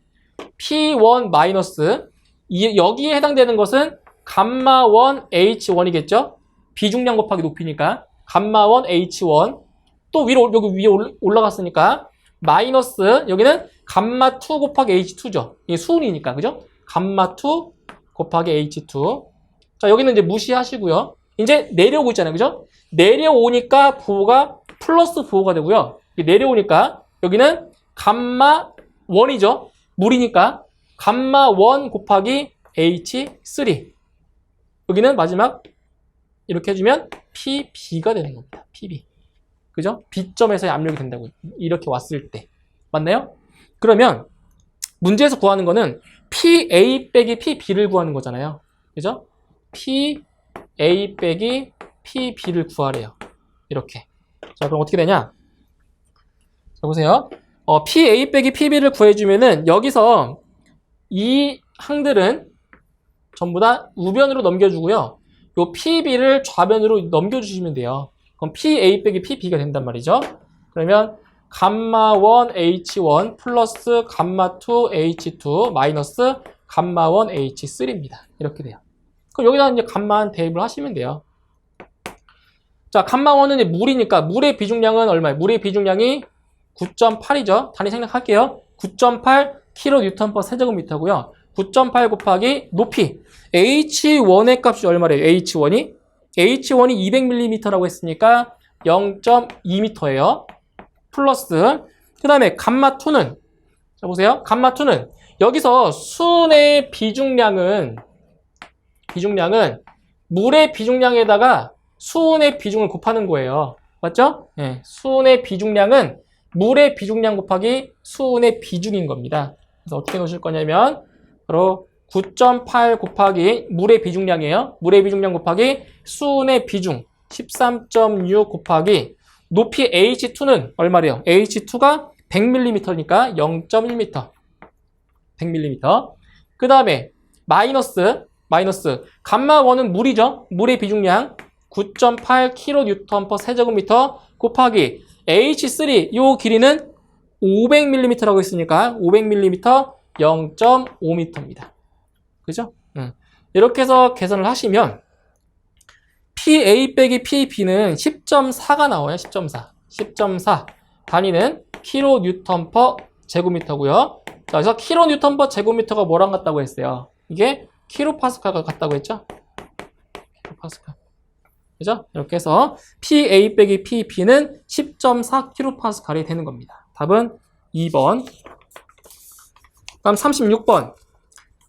P1 마이너스 여기에 해당되는 것은 감마1 H1이겠죠? 비중량 곱하기 높이니까 감마1 H1 또 여기 위에 올라갔으니까 마이너스 여기는 감마2 곱하기 H2죠. 이게 수은이니까 그죠? 감마2 곱하기 H2. 자, 여기는 이제 무시하시고요. 이제 내려오고 있잖아요. 그죠? 내려오니까 부호가 플러스 부호가 되고요. 내려오니까 여기는 감마 1이죠. 물이니까 감마 1 곱하기 H3. 여기는 마지막 이렇게 해주면 PB가 되는 겁니다. PB. 그죠? B점에서의 압력이 된다고. 이렇게 왔을 때. 맞나요? 그러면 문제에서 구하는 거는 PA 빼기 PB를 구하는 거잖아요. 그죠? PA 빼기 PB를 구하래요. 이렇게. 자, 그럼 어떻게 되냐? 자, 보세요. PA 빼기 PB를 구해주면은 여기서 이 항들은 전부 다 우변으로 넘겨주고요. 요 PB를 좌변으로 넘겨주시면 돼요. 그럼 PA 빼기 PB가 된단 말이죠. 그러면 감마1 H1 플러스 감마2 H2 마이너스 감마1 H3입니다. 이렇게 돼요. 그럼 여기다 이제 값만 대입을 하시면 돼요. 자, 감마원은 물이니까 물의 비중량은 얼마예요? 물의 비중량이 9.8이죠. 단위 생략할게요. 9.8 kN/s 세제곱미터고요. 9.8 곱하기 높이. H1의 값이 얼마래요? H1이 200mm라고 했으니까 0.2m예요. 플러스 그 다음에 감마2는 자 보세요. 감마2는 여기서 수은의 비중량은 물의 비중량에다가 수은의 비중을 곱하는 거예요. 맞죠? 네, 수은의 비중량은 물의 비중량 곱하기 수은의 비중인 겁니다. 그래서 어떻게 놓으실 거냐면 바로 9.8 곱하기 물의 비중량이에요. 물의 비중량 곱하기 수은의 비중 13.6 곱하기 높이 H2는 얼마래요? H2가 100mm니까 0.1m 100mm. 그 다음에 마이너스 감마1은 물이죠. 물의 비중량 9.8 kN/s 세제곱미터 곱하기 H3 요 길이는 500mm라고 했으니까 500mm 0.5m입니다. 그죠? 이렇게 해서 계산을 하시면 PA 빼기 PB는 10.4가 나와요. 10.4 단위는 kN/제곱미터고요. 자, 그래서 kN/제곱미터가 뭐랑 같다고 했어요? 이게 킬로파스칼과 같다고 했죠? 킬로파스칼. 그죠? 이렇게 해서 PA 빼기 PB는 10.4 킬로파스칼이 되는 겁니다. 답은 2번. 다음 36번.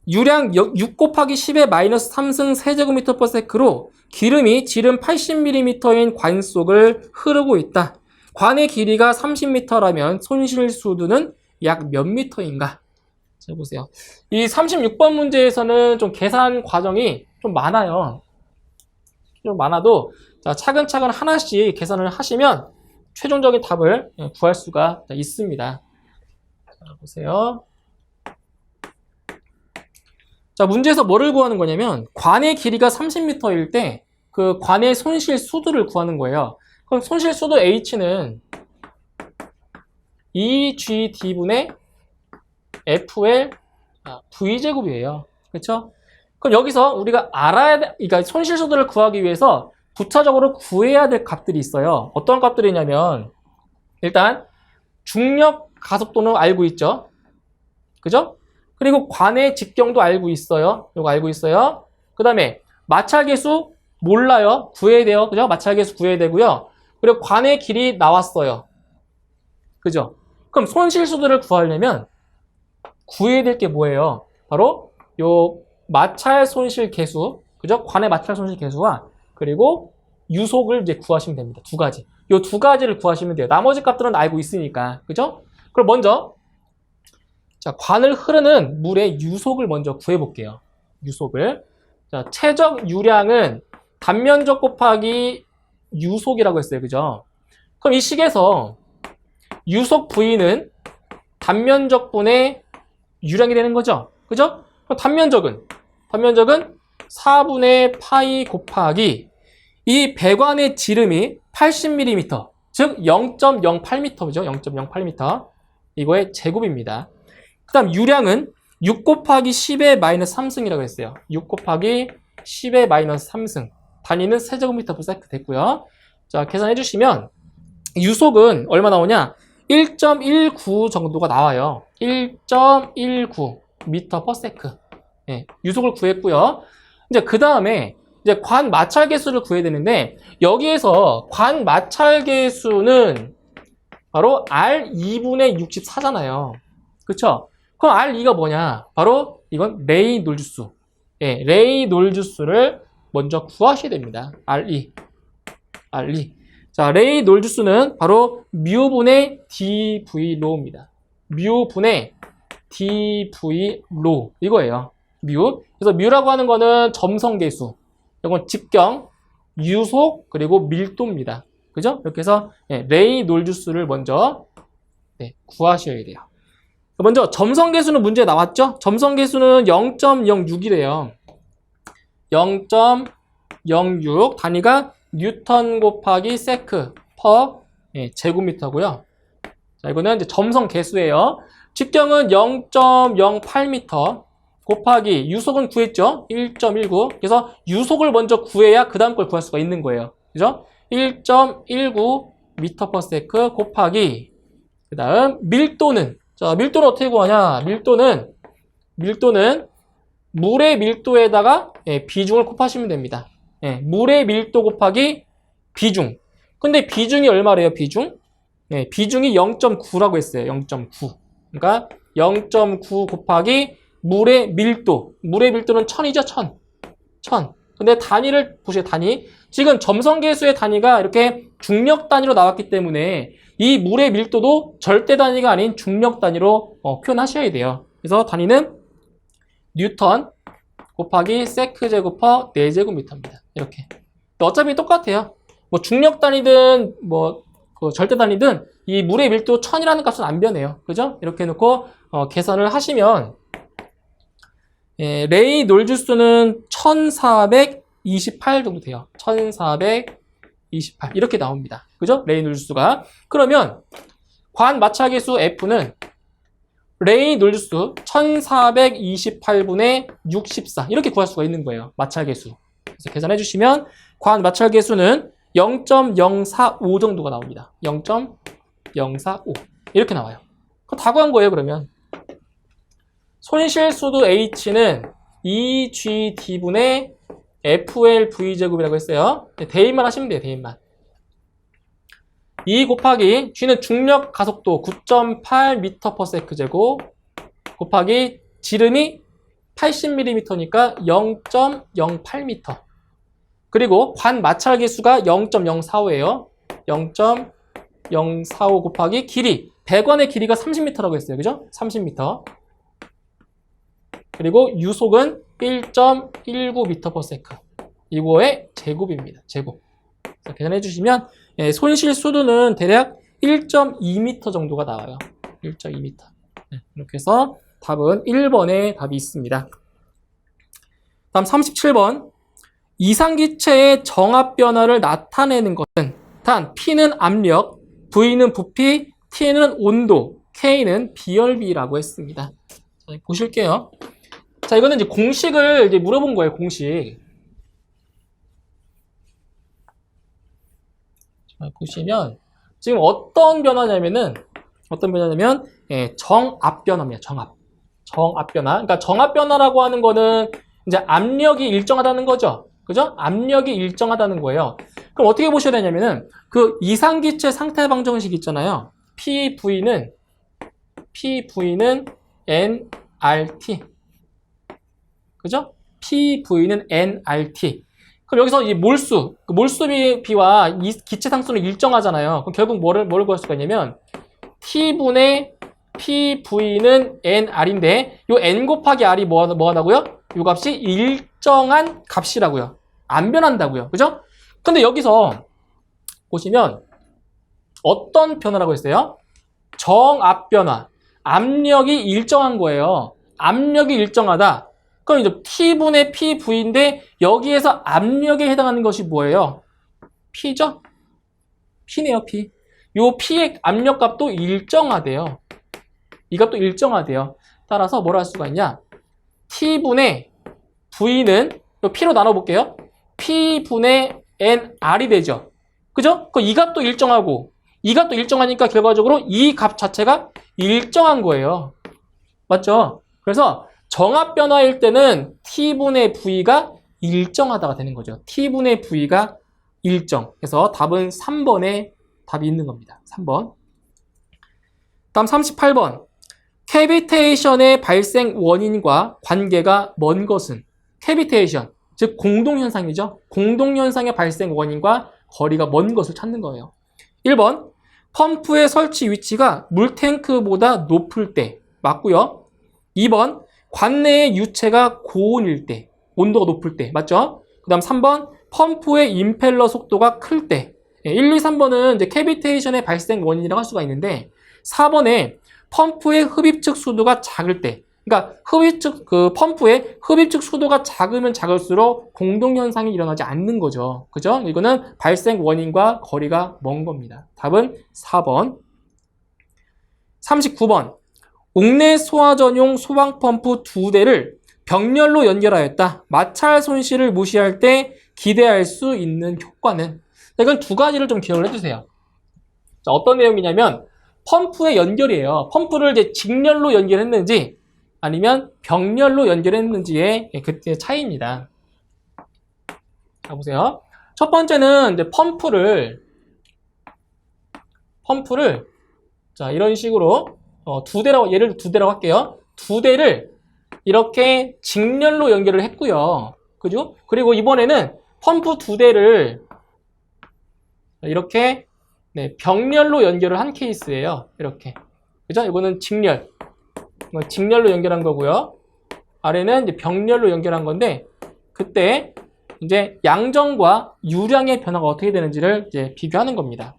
유량 6 곱하기 10의 마이너스 3승 세제곱미터/s로 기름이 지름 80mm인 관 속을 흐르고 있다. 관의 길이가 30m라면 손실 수두는 약 몇 미터인가? 자, 보세요. 이 36번 문제에서는 좀 계산 과정이 좀 많아요. 좀 많아도 자, 차근차근 하나씩 계산을 하시면 최종적인 답을 구할 수가 있습니다. 자, 보세요. 자, 문제에서 뭐를 구하는 거냐면 관의 길이가 30m일 때 그 관의 손실 수두를 구하는 거예요. 그럼 손실 수두 H는 EGD분의 FL V제곱이에요. 그렇죠? 그럼 여기서 우리가 알아야 돼, 그러니까 손실 수두를 구하기 위해서 부차적으로 구해야 될 값들이 있어요. 어떤 값들이냐면 일단 중력 가속도는 알고 있죠. 그죠? 그리고 관의 직경도 알고 있어요. 이거 알고 있어요. 그 다음에 마찰계수 몰라요. 구해야 돼요. 그죠? 마찰계수 구해야 되고요. 그리고 관의 길이 나왔어요. 그죠? 그럼 손실수들을 구하려면 구해야 될 게 뭐예요? 바로 요 마찰 손실 계수, 그죠? 관의 마찰 손실 계수와 그리고 유속을 이제 구하시면 됩니다. 두 가지. 요 두 가지를 구하시면 돼요. 나머지 값들은 알고 있으니까. 그죠? 그럼 먼저 자, 관을 흐르는 물의 유속을 먼저 구해볼게요. 유속을. 자, 최적 유량은 단면적 곱하기 유속이라고 했어요. 그죠? 그럼 이 식에서 유속 V는 단면적 분의 유량이 되는 거죠. 그죠? 그럼 단면적은 4분의 파이 곱하기 이 배관의 지름이 80mm, 즉 0.08m죠. 0.08m. 이거의 제곱입니다. 그 다음 유량은 6 곱하기 10의 마이너스 3승이라고 했어요. 6 곱하기 10의 마이너스 3승. 단위는 세제곱미터/s 됐고요. 자, 계산해 주시면 유속은 얼마 나오냐? 1.19 정도가 나와요. 1.19 m/s. 예, 유속을 구했고요. 이제 그 다음에 이제 관 마찰 계수를 구해야 되는데 여기에서 관 마찰 계수는 바로 R2분의 64잖아요. 그쵸? 그럼 R2가 뭐냐? 바로 이건 레이놀즈수. 예, 레이놀즈수를 먼저 구하셔야 됩니다. R2. 자, 레이놀즈수는 바로 뮤분의 dV로입니다. 뮤분의 dV로. 이거예요. 뮤. 그래서 뮤라고 하는 거는 점성계수. 이건 직경, 유속, 그리고 밀도입니다. 그죠? 이렇게 해서 레이놀즈수를 먼저 구하셔야 돼요. 먼저 점성계수는 문제에 나왔죠? 점성계수는 0.06이래요. 0.06 단위가 뉴턴 곱하기 세크 퍼 제곱미터고요. 자, 이거는 이제 점성 계수예요. 직경은 0.08m 곱하기 유속은 구했죠? 1.19. 그래서 유속을 먼저 구해야 그 다음 걸 구할 수가 있는 거예요. 그죠? 1.19m/s 곱하기 그 다음 밀도는, 자, 밀도는 어떻게 구하냐? 밀도는 물의 밀도에다가 비중을 곱하시면 됩니다. 물의 밀도 곱하기 비중. 근데 비중이 얼마래요, 비중? 비중이 0.9라고 했어요. 0.9. 그러니까 0.9 곱하기 물의 밀도. 물의 밀도는 1000이죠, 1000. 1000. 근데 단위를 보세요, 단위. 지금 점성계수의 단위가 이렇게 중력 단위로 나왔기 때문에 이 물의 밀도도 절대 단위가 아닌 중력 단위로 표현하셔야 돼요. 그래서 단위는 뉴턴 곱하기 세크 제곱 퍼 4제곱미터입니다. 이렇게. 어차피 똑같아요. 뭐 중력 단위든 뭐 절대 단위든 이 물의 밀도 1000이라는 값은 안 변해요. 그죠? 이렇게 해놓고 계산을 하시면 레이 놀주수는 1428 정도 돼요. 1428 이렇게 나옵니다. 그죠? 레이 놀주수가. 그러면 관 마찰계수 F는 레이 놀주수 1428분의 64 이렇게 구할 수가 있는 거예요. 마찰계수. 그래서 계산해 주시면 관 마찰계수는 0.045 정도가 나옵니다. 0.045 이렇게 나와요. 그거 다 구한 거예요, 그러면. 손실수도 H는 EGD분의 FLV제곱이라고 했어요. 대입만 하시면 돼요, 대입만. 2 곱하기 G는 중력 가속도 9.8m/s 제곱 곱하기 지름이 80mm니까 0.08m. 그리고 관 마찰계수가 0.045예요. 0.045 곱하기 길이. 배관의 길이가 30m라고 했어요. 그죠? 30m. 그리고 유속은 1.19m/s. 이거의 제곱입니다. 제곱. 계산해 주시면 손실 수도는 대략 1.2m 정도가 나와요. 1.2m. 이렇게 해서 답은 1번에 답이 있습니다. 다음 37번. 이상기체의 정압 변화를 나타내는 것은 단 P는 압력, V는 부피, T는 온도, K는 비열비라고 했습니다. 자, 보실게요. 자, 이거는 이제 공식을 이제 물어본 거예요, 공식. 자, 보시면 지금 어떤 변화냐면 정압 변화입니다. 정압 변화. 그러니까 정압 변화라고 하는 거는 이제 압력이 일정하다는 거죠. 그죠? 압력이 일정하다는 거예요. 그럼 어떻게 보셔야 되냐면은 그 이상기체 상태 방정식 있잖아요. PV는 nRT. 그죠? PV는 nRT. 그럼 여기서 이 몰수 비와 이 기체 상수는 일정하잖아요. 그럼 결국 뭐를 구할 수가 있냐면 T분의 PV는 nR인데 요 n 곱하기 R이 뭐 하다고요? 요 값이 일정한 값이라고요. 안 변한다고요. 그죠? 근데 여기서 보시면 어떤 변화라고 했어요? 정압 변화. 압력이 일정한 거예요. 압력이 일정하다. 그럼 이제 T분의 PV인데 여기에서 압력에 해당하는 것이 뭐예요? P죠? P네요, P. 요 P의 압력값도 일정하대요. 이 값도 일정하대요. 따라서 뭐라 할 수가 있냐? T분의 V는 P로 나눠볼게요. P분의 nR이 되죠. 그죠? 이 값도 일정하고 이 값도 일정하니까 결과적으로 이 값 자체가 일정한 거예요. 맞죠? 그래서 정압 변화일 때는 T분의 V가 일정하다가 되는 거죠. T분의 V가 일정. 그래서 답은 3번에 답이 있는 겁니다. 3번. 다음 38번. 캐비테이션의 발생 원인과 관계가 먼 것은 캐비테이션, 즉 공동현상이죠. 공동현상의 발생 원인과 거리가 먼 것을 찾는 거예요. 1번. 펌프의 설치 위치가 물탱크보다 높을 때 맞고요. 2번. 관내의 유체가 고온일 때, 온도가 높을 때 맞죠? 그 다음 3번. 펌프의 임펠러 속도가 클 때. 1, 2, 3번은 이제 캐비테이션의 발생 원인이라고 할 수가 있는데 4번에 펌프의 흡입측 수도가 작을 때, 그러니까 펌프의 흡입측 수도가 작으면 작을수록 공동현상이 일어나지 않는 거죠. 그죠? 이거는 발생 원인과 거리가 먼 겁니다. 답은 4번. 39번. 옥내 소화 전용 소방펌프 2대를 병렬로 연결하였다. 마찰 손실을 무시할 때 기대할 수 있는 효과는, 이건 두 가지를 좀 기억을 해주세요. 자, 어떤 내용이냐면 펌프의 연결이에요. 펌프를 이제 직렬로 연결했는지 아니면 병렬로 연결했는지의 그 차이입니다. 자, 보세요. 첫 번째는 이제 펌프를 자, 이런 식으로 두 대라고, 예를 들어 두 대라고 할게요. 두 대를 이렇게 직렬로 연결을 했고요. 그죠? 그리고 이번에는 펌프 두 대를 이렇게 병렬로 연결을 한 케이스예요. 이렇게. 그죠? 이거는 직렬. 직렬로 연결한 거고요. 아래는 이제 병렬로 연결한 건데, 그때 이제 양정과 유량의 변화가 어떻게 되는지를 이제 비교하는 겁니다.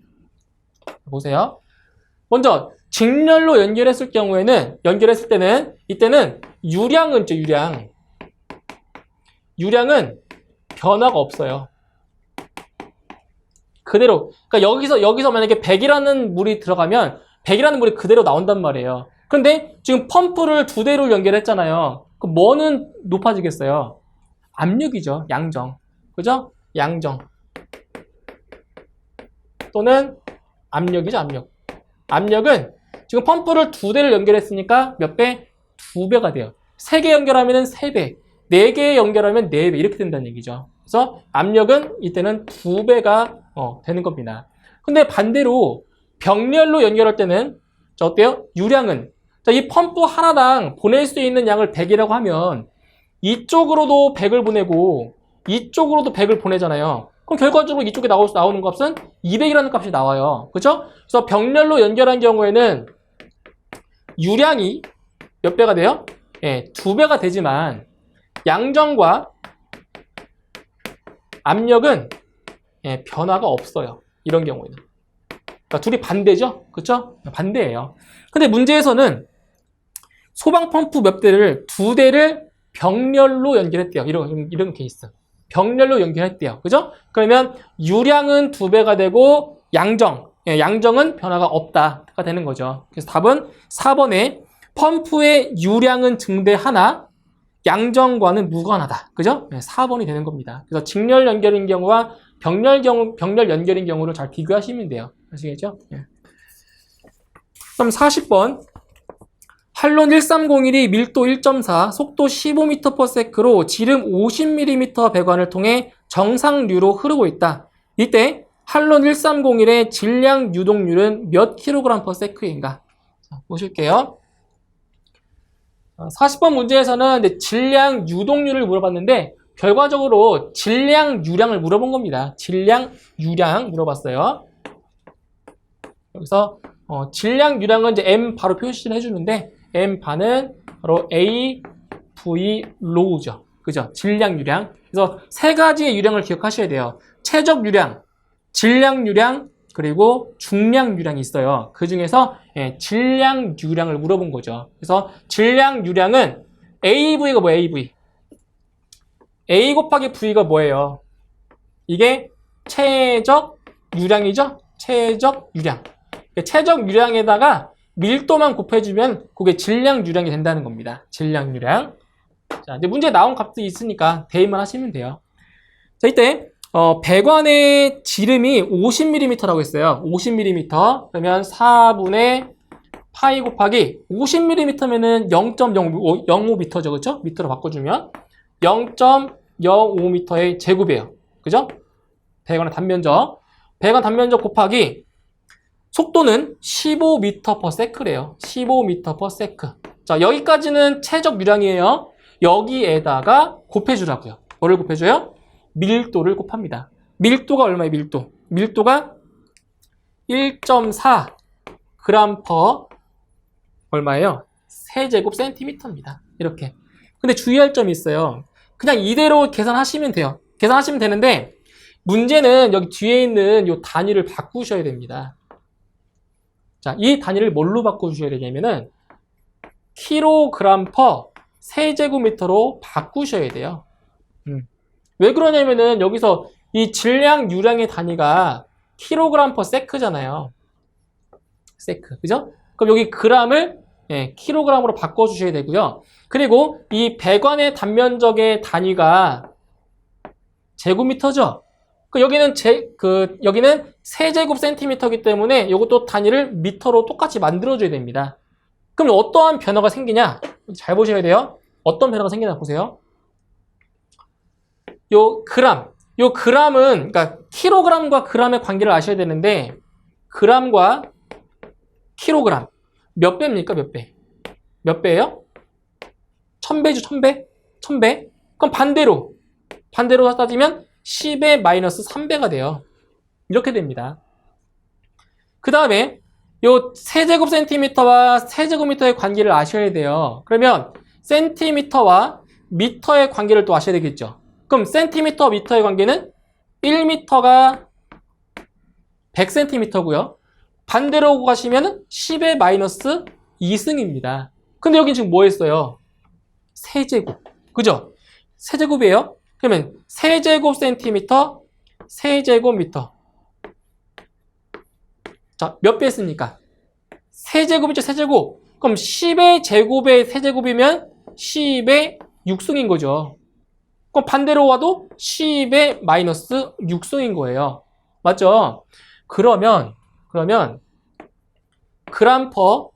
보세요. 먼저 직렬로 연결했을 때는 이때는 유량은 있죠, 유량은 변화가 없어요. 그대로. 그러니까 여기서 만약에 100이라는 물이 들어가면 100이라는 물이 그대로 나온단 말이에요. 그런데 지금 펌프를 두 대로 연결했잖아요. 그럼 뭐는 높아지겠어요? 압력이죠. 양정. 그죠? 양정. 또는 압력이죠, 압력. 압력은 지금 펌프를 두 대를 연결했으니까 몇 배? 2배가 돼요. 3개 연결하면 3배, 4개 연결하면 4배 이렇게 된다는 얘기죠. 그래서 압력은 이때는 2배가 되는 겁니다. 근데 반대로 병렬로 연결할 때는 자, 어때요? 유량은 자, 이 펌프 하나당 보낼 수 있는 양을 100이라고 하면 이쪽으로도 100을 보내고 이쪽으로도 100을 보내잖아요. 그럼 결과적으로 이쪽에 나오는 값은 200이라는 값이 나와요. 그렇죠? 그래서 병렬로 연결한 경우에는 유량이 몇 배가 돼요? 예, 2배가 되지만 양정과 압력은 변화가 없어요. 이런 경우에는. 그러니까 둘이 반대죠? 그렇죠? 반대예요. 근데 문제에서는 소방 펌프 몇 대를 2대를 병렬로 연결했대요. 이런 케이스. 병렬로 연결했대요. 그죠? 그러면 유량은 2배가 되고 양정은 변화가 없다가 되는 거죠. 그래서 답은 4번에 펌프의 유량은 증대하나 양정과는 무관하다. 그죠? 4번이 되는 겁니다. 그래서 직렬 연결인 경우와 병렬 연결인 경우를 잘 비교하시면 돼요. 아시겠죠? 그럼 40번. 한론 1301이 밀도 1.4, 속도 15m/s로 지름 50mm 배관을 통해 정상류로 흐르고 있다. 이때 한론 1301의 질량 유동률은 몇 kg/s인가? 보실게요. 40번 문제에서는 질량 유동률을 물어봤는데 결과적으로 질량 유량을 물어본 겁니다. 질량 유량 물어봤어요. 여기서 질량 유량은 이제 M 바로 표시를 해주는데 M 바는 바로 A, V, 로우죠. 그죠? 질량 유량. 그래서 세 가지의 유량을 기억하셔야 돼요. 최적 유량, 질량 유량, 그리고 중량 유량이 있어요. 그 중에서 질량 유량을 물어본 거죠. 그래서 질량 유량은 AV가 뭐예요? AV. A 곱하기 V가 뭐예요? 이게 최적 유량이죠? 최적 유량. 최적 유량에다가 밀도만 곱해주면 그게 질량 유량이 된다는 겁니다. 질량 유량. 자, 이제 문제에 나온 값들이 있으니까 대입만 하시면 돼요. 자, 이때 배관의 지름이 50mm라고 했어요. 50mm. 그러면 4분의 파이 곱하기 50mm면은 0.05m죠. 그렇죠? 미터로 바꿔주면 0.05m의 제곱이에요. 그죠? 배관의 단면적. 배관 단면적 곱하기 속도는 15m/s래요. 15m/s. 자, 여기까지는 최적 유량이에요. 여기에다가 곱해주라고요. 뭐를 곱해줘요? 밀도를 곱합니다. 밀도가 얼마예요? 밀도가 1.4 g/, 얼마예요? 세제곱 센티미터입니다. 이렇게. 근데 주의할 점이 있어요. 그냥 이대로 계산하시면 돼요. 계산하시면 되는데 문제는 여기 뒤에 있는 이 단위를 바꾸셔야 됩니다. 자, 이 단위를 뭘로 바꿔주셔야 되냐면은 kg/, 세제곱미터로 바꾸셔야 돼요. 왜 그러냐면은 여기서 이 질량 유량의 단위가 kg/s잖아요. 세크, 그죠? 그럼 여기 g을 kg으로 바꿔주셔야 되고요. 그리고 이 배관의 단면적의 단위가 제곱미터죠. 여기는 세제곱 센티미터이기 때문에 이것도 단위를 미터로 똑같이 만들어줘야 됩니다. 그럼 어떠한 변화가 생기냐? 잘 보셔야 돼요. 어떤 변화가 생기나 보세요. 요 그램은, 그러니까 킬로그램과 그램의 관계를 아셔야 되는데, 그램과 킬로그램. 몇 배입니까? 몇 배? 몇 배예요? 1000배죠, 1000배? 1000배? 그럼 반대로 따지면 10의 마이너스 3배가 돼요. 이렇게 됩니다. 그 다음에 요 세제곱 센티미터와 세제곱미터의 관계를 아셔야 돼요. 그러면 센티미터와 미터의 관계를 또 아셔야 되겠죠. 그럼 센티미터, 미터의 관계는 1미터가 100cm고요. 반대로 가시면 10의 마이너스 2승입니다. 근데 여기 지금 뭐 했어요? 세제곱. 그죠? 세제곱이에요. 그러면 세제곱 센티미터, 세제곱 미터. 자, 몇 배 했습니까? 세제곱이죠, 세제곱. 그럼 10의 제곱의 세제곱이면 10의 6승인 거죠. 그럼 반대로 와도 10의 마이너스 6승인 거예요. 맞죠? 그러면 그램 퍼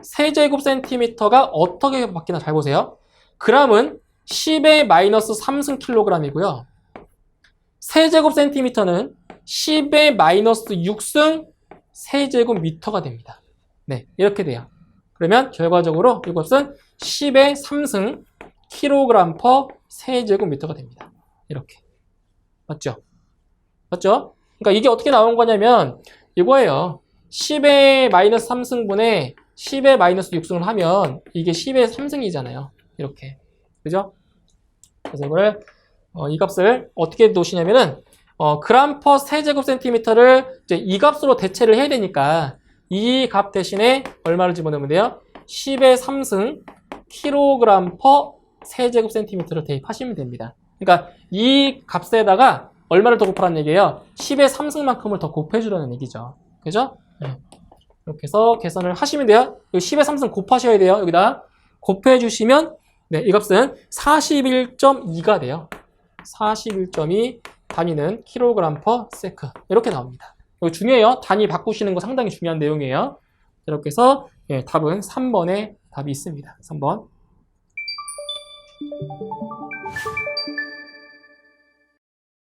세제곱 센티미터가 어떻게 바뀌나 잘 보세요. 그램은 10의 마이너스 3승 킬로그램이고요. 세제곱 센티미터는 10의 마이너스 6승 세제곱 미터가 됩니다. 네, 이렇게 돼요. 그러면 결과적으로 이것은 10의 3승 킬로그램 퍼 세제곱 미터가 됩니다. 이렇게. 맞죠? 맞죠? 그러니까 이게 어떻게 나온 거냐면 이거예요. 10의 마이너스 3승분에 10의 마이너스 6승을 하면 이게 10의 3승이잖아요. 이렇게. 그죠? 그래서 이거를 이 값을 어떻게 놓으시냐면은 그램 퍼 세제곱 센티미터를 이제 이 값으로 대체를 해야 되니까 이 값 대신에 얼마를 집어넣으면 돼요? 10의 3승 킬로그램 퍼 세제곱 센티미터를 대입하시면 됩니다. 그러니까 이 값에다가 얼마를 더 곱하라는 얘기예요? 10의 3승만큼을 더 곱해주라는 얘기죠. 그죠? 네. 이렇게 해서 계산을 하시면 돼요. 여기 10의 3승 곱하셔야 돼요. 여기다 곱해주시면 네, 이 값은 41.2가 돼요. 41.2 단위는 킬로그램 퍼 세크. 이렇게 나옵니다. 이거 중요해요. 단위 바꾸시는 거 상당히 중요한 내용이에요. 이렇게 해서 답은 3번에 답이 있습니다. 3번.